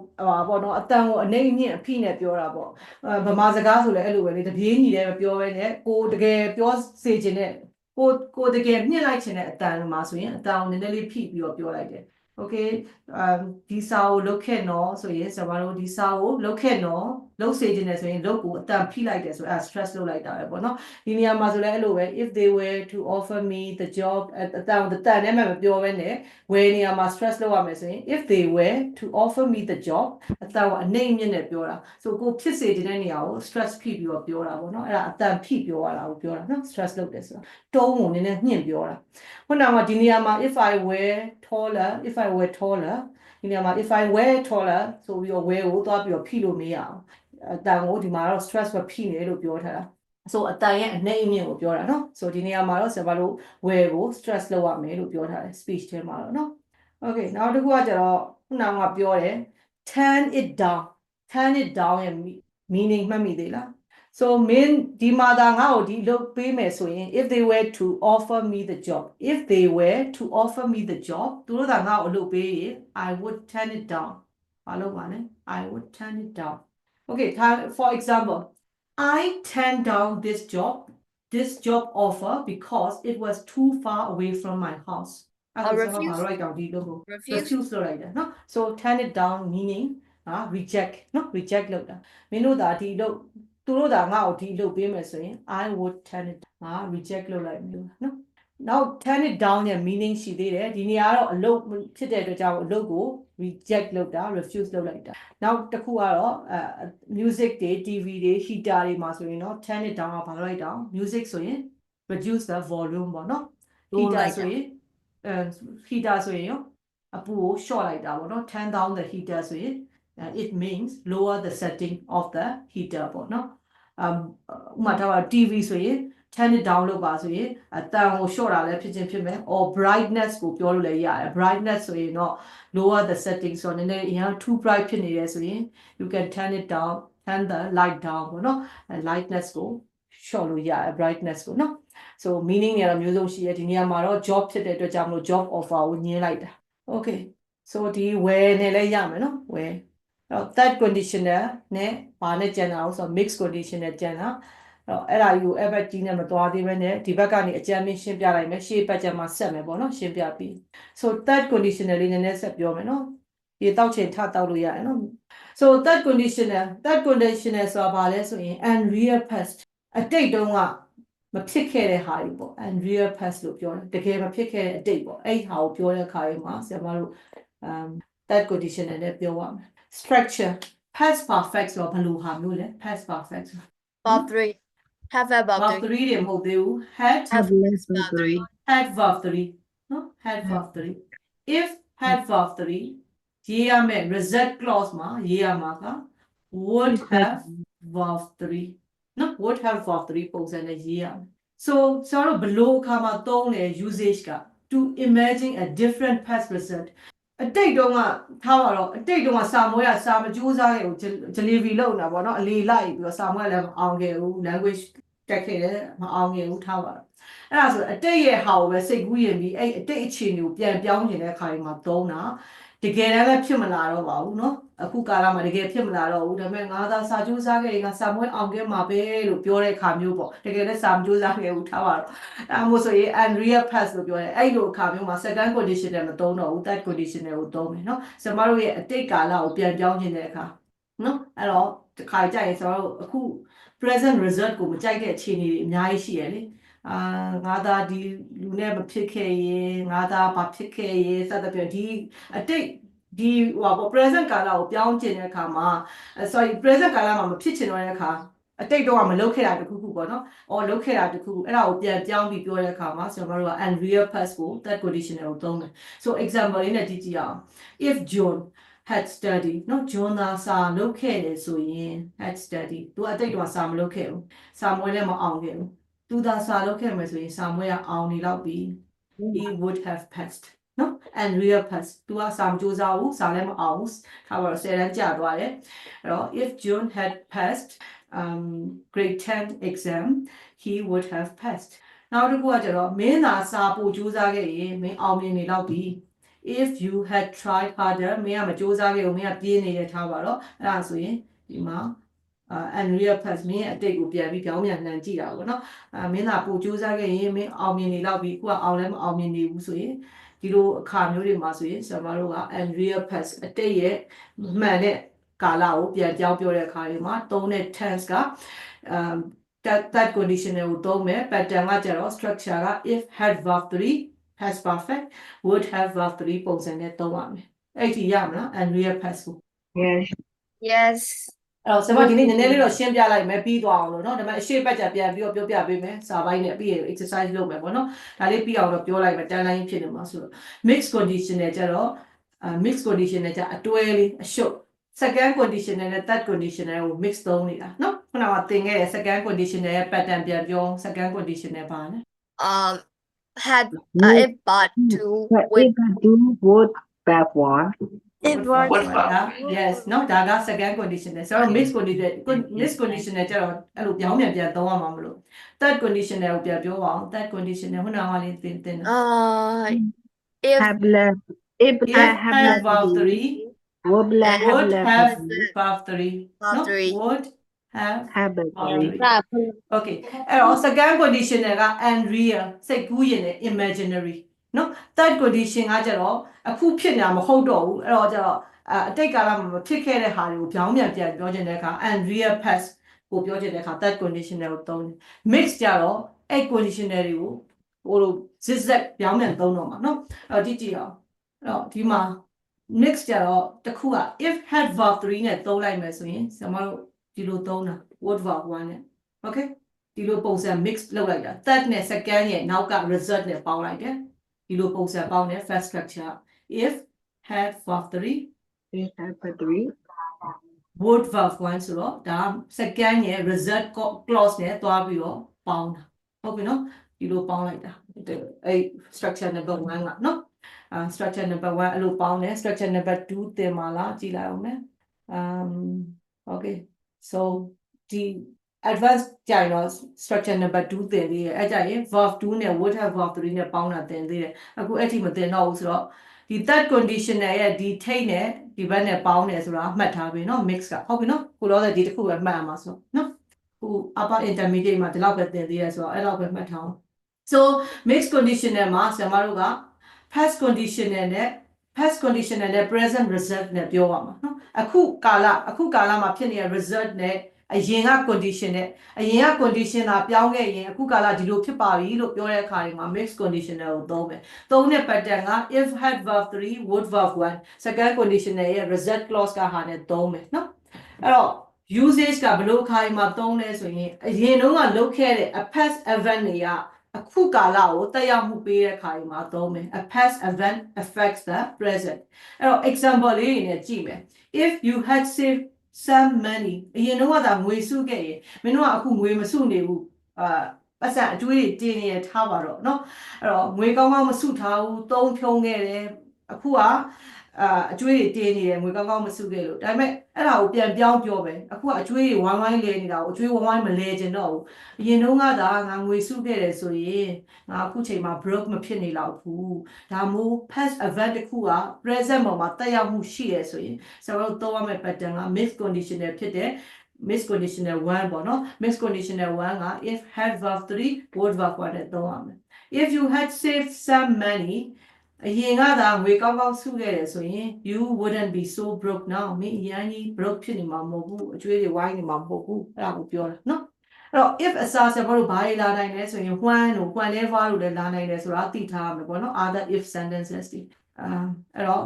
Speaker 1: ပေါ့နော်အတန်ကိုအနေအမြင့်အဖိနဲ့ပြောတာပေါ့ဗမာစကားဆိုလည်းအဲ့လိုပဲလေတပြေးညီတယ်မပြောဘဲနဲ့ကိုတကယ်ပြောစေချင်တဲ့ကိုတကယ်မြင့်လိုက်ချင်တဲ့အတန်မှာဆိုရင်အတန်ကိုနည်းနည်းလေးဖိပြီးတော့ပြောလိုက်တယ် okay ဒီစာကိုလုတ်ခဲ့နော်ဆိုရင်ကျွန်တော်တို့ဒီစာကိုလုတ်ခဲ့နော်လုတ်စေချင်တယ်ဆိုရင်လုတ်ကိုအတန်ဖိလိုက်တယ်ဆိုတော့ stress လုပ်လိုက်တာပဲပေါ့နော်ဒီနေရာမှာဆိုလည်းအဲ့လိုပဲ if they were to offer me the job အတန်နဲ့မှမပြောဘဲနဲ့ where နေရာမှာ stress လုပ်ရမယ်ဆိုရင် if they were to offer me the job အတန်ကိုအနေအမြင့်နဲ့ပြောတာ so ကိုဖြစ်စေချင်တဲ့နေရာကို stress ဖိပြီးတော့ပြောတာပေါ့နော်အဲ့ဒါအတန်ဖိပြောရတာကိုပြောတာနော် stress လုပ်တယ်ဆိုတာတုံးကိုနည်းနည်းညှင့်ပြောတာခုနကဒီနေရာမှာ if I were taller ဒီနေရာမှာ if I were taller ဆိုပြီးတော့ were ကိုသွားပြီးတော့ဖိလို့မရအောင်အတန်ကိုဒီမှာတော့ stress ပဲဖိနေလို့ပြောထားတာ so အတန်ရဲ့အနေအမြင့်ကိုပြောတာနော် so ဒီနေရာမှာတော့ကျွန်တော်တို့ were ကို stress လုပ်ရမယ်လို့ပြောထားတယ် speech ထဲမှာတော့နော် okay နောက်တစ်ခုကကျတော့ခုနကပြောတယ် turn it down ရဲ့ meaning မှတ်မိသေးလား so mean ဒီမှာဒါငါ့ကိုဒီလုပ်ပေးမယ်ဆိုရင် if they were to offer me the job သူတို့ကငါ့ကိုလုပ်ပေးရင် I would turn it down ဘာလို့ပါလဲ I would turn it down okay for example I turned down this job offer because it was too far away from my house
Speaker 6: refuse.
Speaker 1: Write down the logo
Speaker 6: Refuse.
Speaker 1: refuse လို့လိုက်တယ်နော် so turn it down meaning reject နော် reject လုပ်တာမင်းတို့ဒါဒီလုပ်သူတို့ဒါငါ့ကိုဒီလုပ်ပေးမယ်ဆိုရင် I would turn it reject လုပ်လိုက်မျိုးနော်နောက် turn it down ရဲ့ meaning ရှိသေးတယ်ဒီနေရာကတော့အလုပ်ဖြစ်တဲ့အတွက်ကြောင့်အလုပ်ကို reject လုပ်တာ refuse လုပ်လိုက်တာနောက်တစ်ခုကတော့music တွေ TV တွေ heater တွေမှာဆိုရင်တော့ turn it down ကဘာလို့လိုက်တာ music ဆိုရင် reduce the volume ပေါ့နော် heater ဆိုရင်ရောအပူကို short လိုက်တာပေါ့နော် turn down the heater ဆိုရင်it means lower the setting of the heater ပေါ့နော်ဥပမာထားပါ TV ဆိုရင် turn it down လို့ပါဆိုရင်အတန်ကို short တာလည်းဖြစ်ချင်းဖြစ်မယ် or brightness ကိုပြောလို့လည်းရတယ် brightness ဆိုရင်တော့ lower the settings ဆိုတော့နည်းနည်းအရင် too bright ဖြစ်နေတယ်ဆိုရင် you can turn it down turn the light down ပေါ့နော် lightness ကို short လို့ရတယ် brightness ကိုနော် so meaning တွေကတော့မျိုးစုံရှိတယ်ဒီနေရာမှာတော့ job ဖြစ်တဲ့အတွက်ကြောင့်မလို့ job offer ကိုညှင်းလိုက်တာ okay so ဒီ where နဲ့လည်းရမယ်နော် where အဲ့တော့ that conditioner နဲ့ဘာနဲ့ကျန်တာအောင်ဆိုတော့ mixed condition နဲ့ကျန်တာအဲ့ဒါကြီးကို effort ကြီးနဲ့မသွားသေးဘဲနဲ့ဒီဘက်ကနေအကြမ်းမြင့်ရှင်းပြလိုက်မယ်ရှေ့ဘက်ကျမှဆက်မယ်ပေါ့နော်ရှင်းပြပြီး so that conditioner လေးနည်းနည်းဆက်ပြောမယ်နော်ဒီတောက်ချင်ထတောက်လို့ရတယ်နော် so that conditioner ဆိုတာဘာလဲဆိုရင် unreal past အတိတ်တုန်းကမဖြစ်ခဲ့တဲ့ဟာကြီးပေါ့ unreal past လို့ပြောတယ်တကယ်မဖြစ်ခဲ့တဲ့အတိတ်ပေါ့အဲ့ဟာကိုပြောတဲ့အခါကြီးမှာဆရာမတို့that conditioner နဲ့ပြောရမယ် structure past perfect ဆိုတာဘယ်လိုဟာမျိုးလဲ past perfect
Speaker 6: Bob 3. Have about
Speaker 1: verb 3တွေမဟုတ်သေးဘူး had
Speaker 5: Have less than 3.
Speaker 1: had verb 3နော် had verb 3 if had verb 3ရေးရမယ် result clause မှာရေးရမှာက would have verb 3နော် would have verb 3ပုံစံနဲ့ရေးရမယ် so ကျွန်တော်တို့ဘယ်လိုအခါမှာသုံးလဲ usage က to imagine a different past result အတိတ်တုန်းကထားပါတော့အတိတ်တုန်းကစာမွေးရစာမကြိုးစားခဲ့ဘူး delivery လုပ်နေတာပေါ့နော်အလေလိုက်ပြီးတော့စာမွေးလည်းမအောင်ခဲ့ဘူး language တက်ခဲ့တယ်မအောင်ခဲ့ဘူးထားပါတော့အဲ့ဒါဆိုအတိတ်ရဲ့ဟာကိုပဲစိတ်ကူးရင်ပြီးအဲ့အတိတ်အခြေအနေကိုပြန်ပြောင်းနေတဲ့အခါမှာသုံးတာတကယ်လည်းဖြစ်မလာတော့ပါဘူးเนาะအခုကာလမှာတကယ်ဖြစ်မလာတော့ဘူးဒါပေမဲ့ငါသာစာကြိုးစားခဲ့ရင်ငါစာမွေးအောင်ခဲ့မှာပဲလို့ပြောတဲ့အခါမျိုးပေါ့တကယ်လည်းစာမကြိုးစားခဲ့ဘူးထားပါတော့အဲ့မို့ဆိုရင် unreal past လို့ပြောတယ်အဲ့လိုအခါမျိုးမှာ second condition နဲ့မသုံးတော့ဘူး third condition နဲ့ကိုသုံးမယ်เนาะကျမတို့ရဲ့အတိတ်ကာလကိုပြန်ပြောင်းနေတဲ့အခါเนาะအဲ့တော့ဒီခါကြရင်ကျွန်တော်တို့အခု present result ကိုမကြိုက်တဲ့အခြေအနေတွေအများကြီးရှိရလေငါသာဒီလူနဲ့မဖြစ်ခဲ့ရင်ငါသာဘာဖြစ်ခဲ့ရင်စသဖြင့်ဒီအတိတ်ဒီဟိုပေါ့ present ကာလကိုပြောင်းကျင်တဲ့အခါမှာ sorry present ကာလမှာမဖြစ်ချင်တော့တဲ့အခါအတိတ်တော့မလုပ်ခဲ့တာတခုခုပေါ့နော်။အော်လုပ်ခဲ့တာတခုခုအဲ့ဒါကိုပြန်ပြောင်းပြီးပြောတဲ့အခါမှာကျွန်တော်တို့က unreal past ကို third conditional ကိုသုံးတယ်။ so example လေးနဲ့ကြည့်ကြည့်အောင် if John had studied နော် John သာစာလုပ်ခဲ့တယ်ဆိုရင် had studied သူအတိတ်တော့စာမလုပ်ခဲ့ဘူး။စာမွေးလည်းမအောင်ခဲ့ဘူး။သူသာစာလုပ်ခဲ့မယ်ဆိုရင်စာမွေးကအောင်နေတော့ပြီ he would have passed နော် unreal past သူကစာမကြိုးစားဘူးစာလည်းမအောင်ဘူးထားပါတော့10တန်းကြာသွားတယ်အဲ့တော့ if John had passed grade 10 exam he would have passed နောက်တစ်ခုကကျတော့မင်းသာစာပို့ကြိုးစားခဲ့ရင်မင်းအောင်မြင်နေတော့ပြီ if you had tried harder မင်းကမကြိုးစားခဲ့ဘူးမင်းကပြေးနေရထားပါတော့အဲ့ဒါဆိုရင်ဒီမှာunreal past မင်းရဲ့အတိတ်ကိုပြန်ပြီးပြောင်းပြန်လှန်ကြည့်တာပေါ့နော်မင်းသာပို့ကြိုးစားခဲ့ရင်မင်းအောင်မြင်နေတော့ပြီကိုကအောင်လည်းမအောင်မြင်နေဘူးဆိုရင်ဒီလိုအခါမျိုးတွေမှာဆိုရင်ကျွန်တော်တို့က unreal past အတိတ်ရဲ့မှန်တဲ့ကာလကိုပြန်ပြောင်းပြောတဲ့အခါတွေမှာသုံးတဲ့ tense ကthat conditional ကိုသုံးမယ် pattern ကကျတော့ structure က if had verb 3 past perfect would have verb 3ပုံစံနဲ့သုံးရမယ်အဲ့ဒီရမလား unreal past ကို
Speaker 5: Yes.
Speaker 6: Yes.
Speaker 1: အဲ့တော့ကျွန်မဒီနေ့နည်းနည်းလေးတော့ရှင်းပြလိုက်မယ်ပြီးသွားအောင်လို့เนาะဒါပေမဲ့အရှိတ်ပတ်ကြပြန်ပြီးတော့ပြောပြပေးမယ်စာပိုင်းနဲ့ပြီးရင် exercise လုပ်မယ်ပေါ့เนาะဒါလေးပြီးအောင်တော့ပြောလိုက်မယ်တန်းလိုင်းဖြစ်နေမှာဆိုတော့ mixed condition နဲ့ကျတော့mixed condition နဲ့ကျအတွဲလေးအရှုပ် second condition နဲ့ third condition နဲ့ကို mix သုံးနေတာเนาะခုနကသင်ခဲ့တဲ့ second condition ရဲ့ pattern ပြန်ပြော second condition နဲ့ပါလဲ
Speaker 6: Had if but to
Speaker 5: But
Speaker 6: with
Speaker 5: if I do would back one.
Speaker 6: it was
Speaker 1: yes เนาะဒါက second condition နဲ့ဆိုတော့ mixed condition နဲ့ကျတော့အဲ့လိုပြောင်းပြန်သုံးရမှာမလို့ third condition နဲ့ကိုပြန်ပြောပါအောင် third condition နဲ့ခုနကလေးသင်တယ်
Speaker 6: if
Speaker 5: Have left. If I
Speaker 1: if
Speaker 5: have
Speaker 1: had
Speaker 5: left
Speaker 1: verb 3
Speaker 5: would have
Speaker 1: would
Speaker 5: left
Speaker 1: have
Speaker 5: three.
Speaker 1: verb 3
Speaker 6: verb
Speaker 1: no
Speaker 6: three.
Speaker 1: would have
Speaker 5: Have a
Speaker 1: verb
Speaker 5: three.
Speaker 1: 3 okay အဲ့တော့ second condition က unreal စိတ်ကူးရင်လည်း imaginary နော် third condition ကကျတော့အခုဖြစ်နေတာမဟုတ်တော့ဘူးအဲ့တော့ကျတော့အတိတ်ကာလမှာမဖြစ်ခဲ့တဲ့ဟာတွေကိုပြောင်းပြန်ပြောချင်တဲ့အခါ unreal past ကိုပြောချင်တဲ့အခါ third condition ကိုသုံးတယ် mix ကြတော့အဲ့ condition တွေကိုဟိုလို zigzag ပြောင်းပြန်သုံးတော့မှာနော်အဲ့တော့ကြည့်အောင်အဲ့တော့ဒီမှာ mix ကြတော့တစ်ခုက if had verb 3နဲ့သုံးလိုက်မယ်ဆိုရင်ကျွန်တော်တို့ဒီလိုသုံးတာ would verb 1နဲ့ okay ဒီလိုပုံစံ mix လုပ်လိုက်တာ third နဲ့ second ရဲ့နောက်က result နဲ့ပေါင်းလိုက်တယ်ဒီလိုပုံစံပေါင်းတဲ့ first structure if had verb 3
Speaker 5: If have a three.
Speaker 1: would verb 1ဆိုတော့ဒါ second ရဲ့ result clause နဲ့တွားပြီးတော့ပေါင်းတာ ဟုတ်ပြီနော်ဒီလိုပေါင်းလိုက်တာအဲ့ structure number 1ကနော် structure number 1အဲ့လိုပေါင်းတယ် structure number 2သင်ပါလားကြည့်လိုက်အောင်မယ် okay so ဒီ advanced ကြိုင်တော့ structure number 2သင်သေးတယ်အဲ့ကြရင် verb 2နဲ့ would have verb 3နဲ့ပေါင်းတာသင်သေးတယ်အခုအဲ့ဒီမသင်တော့ဘူးဆိုတော့ဒီ third conditional ရဲ့ဒီ take နဲ့ဒီဘက်နဲ့ပေါင်းတယ်ဆိုတာမှတ်ထားပြီနော် mix ကဟုတ်ပြီနော်ခုတော့ဒီတစ်ခုပဲမှတ်ရမှာဆိုနော် ခု upper intermediate မှာဒီလောက်ပဲသင်သေးရဆိုတော့အဲ့လောက်ပဲမှတ်ထားအောင် so mixed conditional မှာဆရာမတို့က past conditional နဲ့ past conditional နဲ့ present result နဲ့ပြောရမှာနော်အခုကာလမှာဖြစ်နေတဲ့ result နဲ့အရင်က condition နဲ့အရင်က condition သာပြောင်းခဲ့ရင်အခုကာလဒီလိုဖြစ်ပါပြီလို့ပြောတဲ့အခါတွေမှာ mixed conditional ကိုသုံးမယ်သုံးတဲ့ pattern က if had verb 3 would verb 1 second conditional ရဲ့ result clause ကဟာနဲ့သုံးမယ်နော်အဲ့တော့usage ကဘယ်လိုအခါမှာသုံးလဲဆိုရင်အရင်တုန်းကလုပ်ခဲ့တဲ့ a past event တွေကအခုကာလကိုတက်ရောက်မှုပေးတဲ့အခါမှာသုံးမယ် a past event affects the present အဲ့တော့ example လေးတွေနဲ့ကြည့်မယ် if you had saved some money အရင်တုန်းကသာငွေစုခဲ့ရင်မင်းတို့ကအခုငွေမစုနေဘူးပတ်စံအကျွေးတွေတင်နေရထားပါတော့เนาะအဲ့တော့ငွေကောင်းကောင်းမစုထားဘူးသုံးဖြုံးခဲ့တယ်အခုကအကျွေးတွေတင်းနေတယ်ငွေကောင်းကောင်းမစုခဲ့လို့ဒါပေမဲ့အဲ့ဒါကိုပြန်ပြောင်းပြောပဲအခုကအကျွေးတွေဝိုင်းဝိုင်းလဲနေတာကိုအကျွေးဝိုင်းဝိုင်းမလဲကျင်တော့ဘူးအရင်တုန်းကသာငါငွေစုခဲ့တယ်ဆိုရင်ငါအခုချိန်မှာ broke မဖြစ်နေတော့ဘူးဒါမို့ past event တစ်ခုက present မှာတက်ရောက်မှုရှိရဆိုရင်ဆိုတော့တော့ရမယ့် pattern က mixed conditional ဖြစ်တဲ့mixed conditional 1ပေါ့နော် mixed conditional 1က if had verb 3 would verb 1နဲ့သုံးရမယ် if you had saved some money အရင်ကသာငွေကောင်းကောင်းစုခဲ့တယ်ဆိုရင် you wouldn't be so broke now မင်းအရင်ကြီး broke ဖြစ်နေမှာမဟုတ်ဘူးအကျွေးတွေဝိုင်းနေမှာမဟုတ်ဘူးအဲ့ဒါကိုပြောတာနော်အဲ့တော့ if အစားဆရာတို့ဘာတွေလာနိုင်လဲဆိုရင် when တို့ whenever တို့လည်းလာနိုင်တယ်ဆိုတာသိထားရမယ်ပေါ့နော် other if sentences တွေအဲ့တော့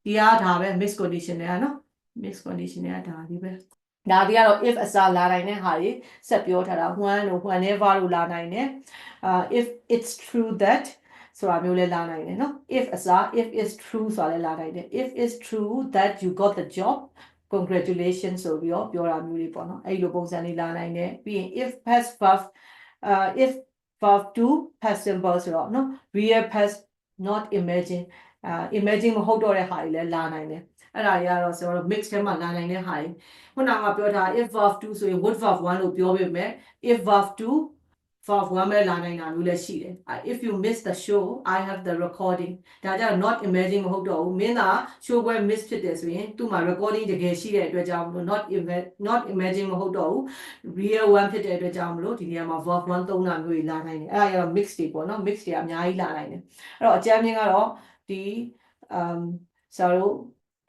Speaker 1: ဒီအားဒါပဲ mixed condition တွေကနော် mixed condition တွေကဒါဒီပဲဒါဒီကတော့ if အစားလာနိုင်တဲ့ဟာတွေဆက်ပြောထားတာ when တို့ whenever တို့လာနိုင်တယ်if it's true thatဆိုတာမျိုးလဲလာနိုင်တယ်နော် if အစား if is true ဆိုတာလဲလာနိုင်တယ် if is true that you got the job congratulations ဆိုပြီးတော့ပြောတာမျိုးတွေပေါ့နော်အဲ့လိုပုံစံလေးလာနိုင်တယ်ပြီးရင် if past verb if verb to past simple ဆိုတော့နော် real past not imagine imagine မဟုတ်တော့တဲ့ဟာတွေလဲလာနိုင်တယ်အဲ့ဒါတွေကတော့ဆိုတော့ mix ထဲမှာလာနိုင်တဲ့ဟာတွေခုနကပြောထား if verb 2ဆိုရင် would verb 1လို့ပြောပေမဲ့ if verb 2 verb 1ပဲလာနိုင်တာမျိုးလည်းရှိတယ် if you miss the show I have the recording ဒါကြောင့် not imagine မဟုတ်တော့ဘူးမင်းသာ show ပွဲ miss ဖြစ်တယ်ဆိုရင်သူ့မှာ recording တကယ်ရှိတဲ့အတွက်ကြောင့်မလို့ not imagine မဟုတ်တော့ဘူး real one ဖြစ်တဲ့အတွက်ကြောင့်မလို့ဒီနေရာမှာ verb 1သုံးတာမျိုးတွေလာနိုင်တယ်အဲ့ဒါကတော့ mix တွေပေါ့နော် mix တွေအများကြီးလာနိုင်တယ်အဲ့တော့အကြမ်းမြင်ကတော့ဒီဆိုတော့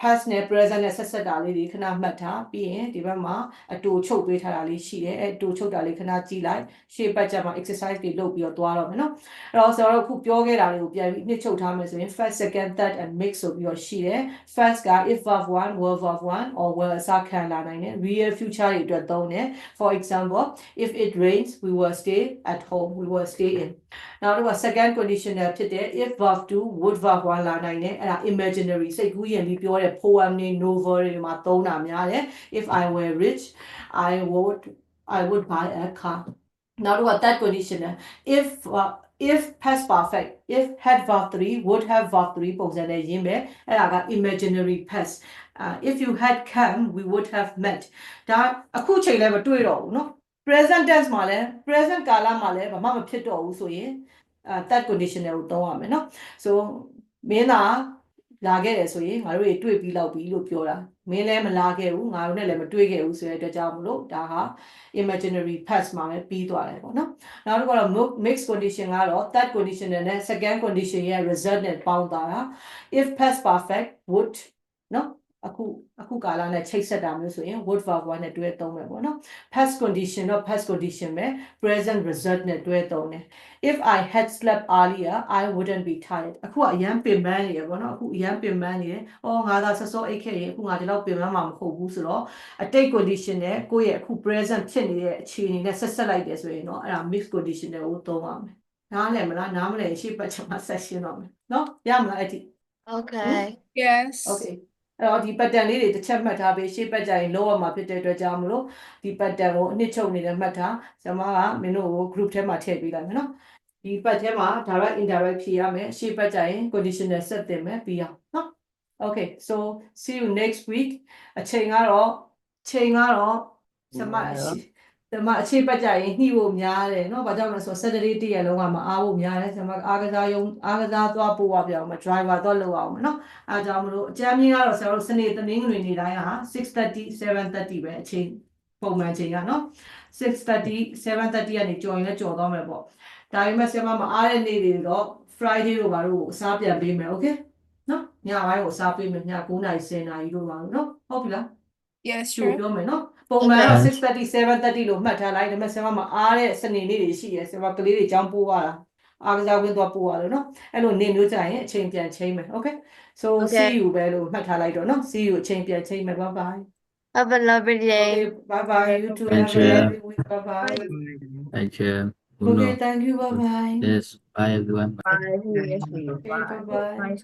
Speaker 1: past နဲ့ present နဲ့ဆက်တာလေးတွေခဏမှတ်ထားပြီးရင်ဒီဘက်မှာအတူချုပ်ပေးထားတာလေးရှိတယ်အဲအတူချုပ်တာလေးခဏကြည့်လိုက်ရှေ့ပတ်ချက်မှာ exercise တွေလုပ်ပြီးတော့သွားတော့မယ်နော်အဲ့တော့ဆိုတော့ခုပြောခဲ့တာတွေကိုပြန်ပြီးနှစ်ချုပ်ထားမယ်ဆိုရင် first second third and mix ဆိုပြီးတော့ရှိတယ် first က if verb 1 were verb 1 or were အစားခံလာနိုင်တယ် real future တွေအတွက်သုံးတယ် for example if it rains we will stay at home we will stay in နောက်တစ်ခါ second conditional ဖြစ်တဲ့ if verb 2 would verb 1လာနိုင်တယ်အဲ့ဒါ imaginary စိတ်ကူးရင်ပြီးပြောတဲ့ poem တွေ novel တွေမှာသုံးတာများတယ် if I were rich I would buy a car နောက်တစ်ခါ third conditional if past perfect if had verb 3 would have verb 3ပုံစံနဲ့ရင်းမယ်အဲ့ဒါက imaginary past if you had come we would have met ဒါအခုချိန်လည်းမတွေ့တော့ဘူးเนาะpresent tense မှာလည်း present ကာလမှာလည်းဘာမှမဖြစ်တော့ဘူးဆိုရင် that conditional ကိုသုံးရမယ်เนาะ so မင်းသာလာခဲ့တယ်ဆိုရင်ငါတို့တွေတွေ့ပြီးလောက်ပြီလို့ပြောတာမင်းလည်းမလာခဲ့ဘူးငါတို့နဲ့လည်းမတွေ့ခဲ့ဘူးဆိုတဲ့အတွက်ကြောင့်မလို့ဒါဟာ imaginary past မှာပဲပြီးသွားတယ်ပေါ့နော်နောက်တစ်ခုကတော့ mixed condition ကတော့ that condition နဲ့ second condition ရဲ့ result နဲ့ပေါင်းသွားတာ if past perfect would နော်အခုကာလနဲ့ချိတ်ဆက်တာမျိုးဆိုရင် would verb 1နဲ့တွဲသုံးမယ်ပေါ့နော် past condition တော့ past condition ပဲ present result နဲ့တွဲသုံးတယ် if I had slept earlier I wouldn't be tired အခုကအရန်ပင်ပန်းနေရပေါ့နော်အခုအရန်ပင်ပန်းနေတယ်ငါသာစောအိတ်ခဲ့ရင်အခုငါဒီလောက်ပင်ပန်းမှာမဟုတ်ဘူးဆိုတော့အတိတ် condition နဲ့ကိုယ့်ရဲ့အခု present ဖြစ်နေတဲ့အခြေအနေနဲ့ဆက်လိုက်တယ်ဆိုရင်တော့အဲ့ဒါ mixed condition တွေကိုသုံးရမယ်နားလည်မလားနားမလည်ရှေ့ပတ်ချက်မှာဆက်ရှင်းတော့မယ်နော်ရမလားအဲ့ဒီ
Speaker 10: Okay.
Speaker 4: Yes.
Speaker 1: okay အဲ့တော့ဒီ pattern လေးတွေတစ်ချက်မှတ်ထားပြီးရှေ့ပတ်ကြရင်လောက်ရမှာဖြစ်တဲ့အတွက်ကြောင့်မလို့ဒီ pattern ကိုအနှစ်ချုပ်နေတယ်မှတ်ထားဆရာမကမင်းတို့ကို group ထဲမှာထည့်ပေးလိုက်မယ်နော်ဒီပတ်ထဲမှာ direct indirect ဖြေရမယ်ရှေ့ပတ်ကြရင် conditional ဆက်တင်မယ်ပြီးအောင်နော် okay so see you next week အချိန်ကတော့ဆရာမအခြေပတ်ကြရင်ညှိဖို့များတယ်เนาะဘာကြောင့်လဲဆိုတော့ Saturday တရက်လုံးကမအားဖို့များတယ်ဆရာမအားကစားသွားပို့ရပြအောင်မ driver သွားလုပ်အောင်မเนาะအားကြောင့်မလို့အကြမ်းမြင်ကတော့ဆရာတို့စနေတနင်္ဂနွေနေ့တိုင်းဟာ6:30 7:30ပဲအချိန်ပုံမှန်ချိန်ကเนาะ6:30 7:30ကနေကြော်ရင်လည်းကြော်သွားမယ်ပေါ့ဒါပေမဲ့ဆရာမမအားတဲ့နေ့တွေတော့ Friday တို့ဘာလို့အစားပြန်ပေးမယ် okay เนาะညပိုင်းကိုအစားပေးမယ်ည9:00 10:00တို့ပါလို့เนาะဟုတ်ပြီလား
Speaker 4: Yes,
Speaker 1: ကျိုး
Speaker 4: sure.
Speaker 1: ပြောမယ်နော်ပုံမှန်တော့6:30 7:30လို့မှတ်ထားလိုက်ဒါပေမဲ့ဆရာမမအားတဲ့စနေနေ့တွေရှိတယ်ဆရာမကလေးတွေကြောင်းပို့ရတာအားကစားဝင်သွားပို့ရလို့နော်အဲ့လိုနေမျိုးကြရင်အချိန်ပြန်ချိန်မယ် okay so see you ပဲလို့မှတ်ထားလိုက်တော့နော် see you အချိန်ပြန်ချိန်မယ် bye bye
Speaker 10: Have a lovely day.
Speaker 1: okay bye bye you too
Speaker 7: Thank
Speaker 1: have a
Speaker 7: you.
Speaker 1: lovely week bye bye
Speaker 7: Thank you.
Speaker 1: okay thank you bye bye
Speaker 7: Yes. Bye everyone.
Speaker 10: Bye.
Speaker 1: okay bye bye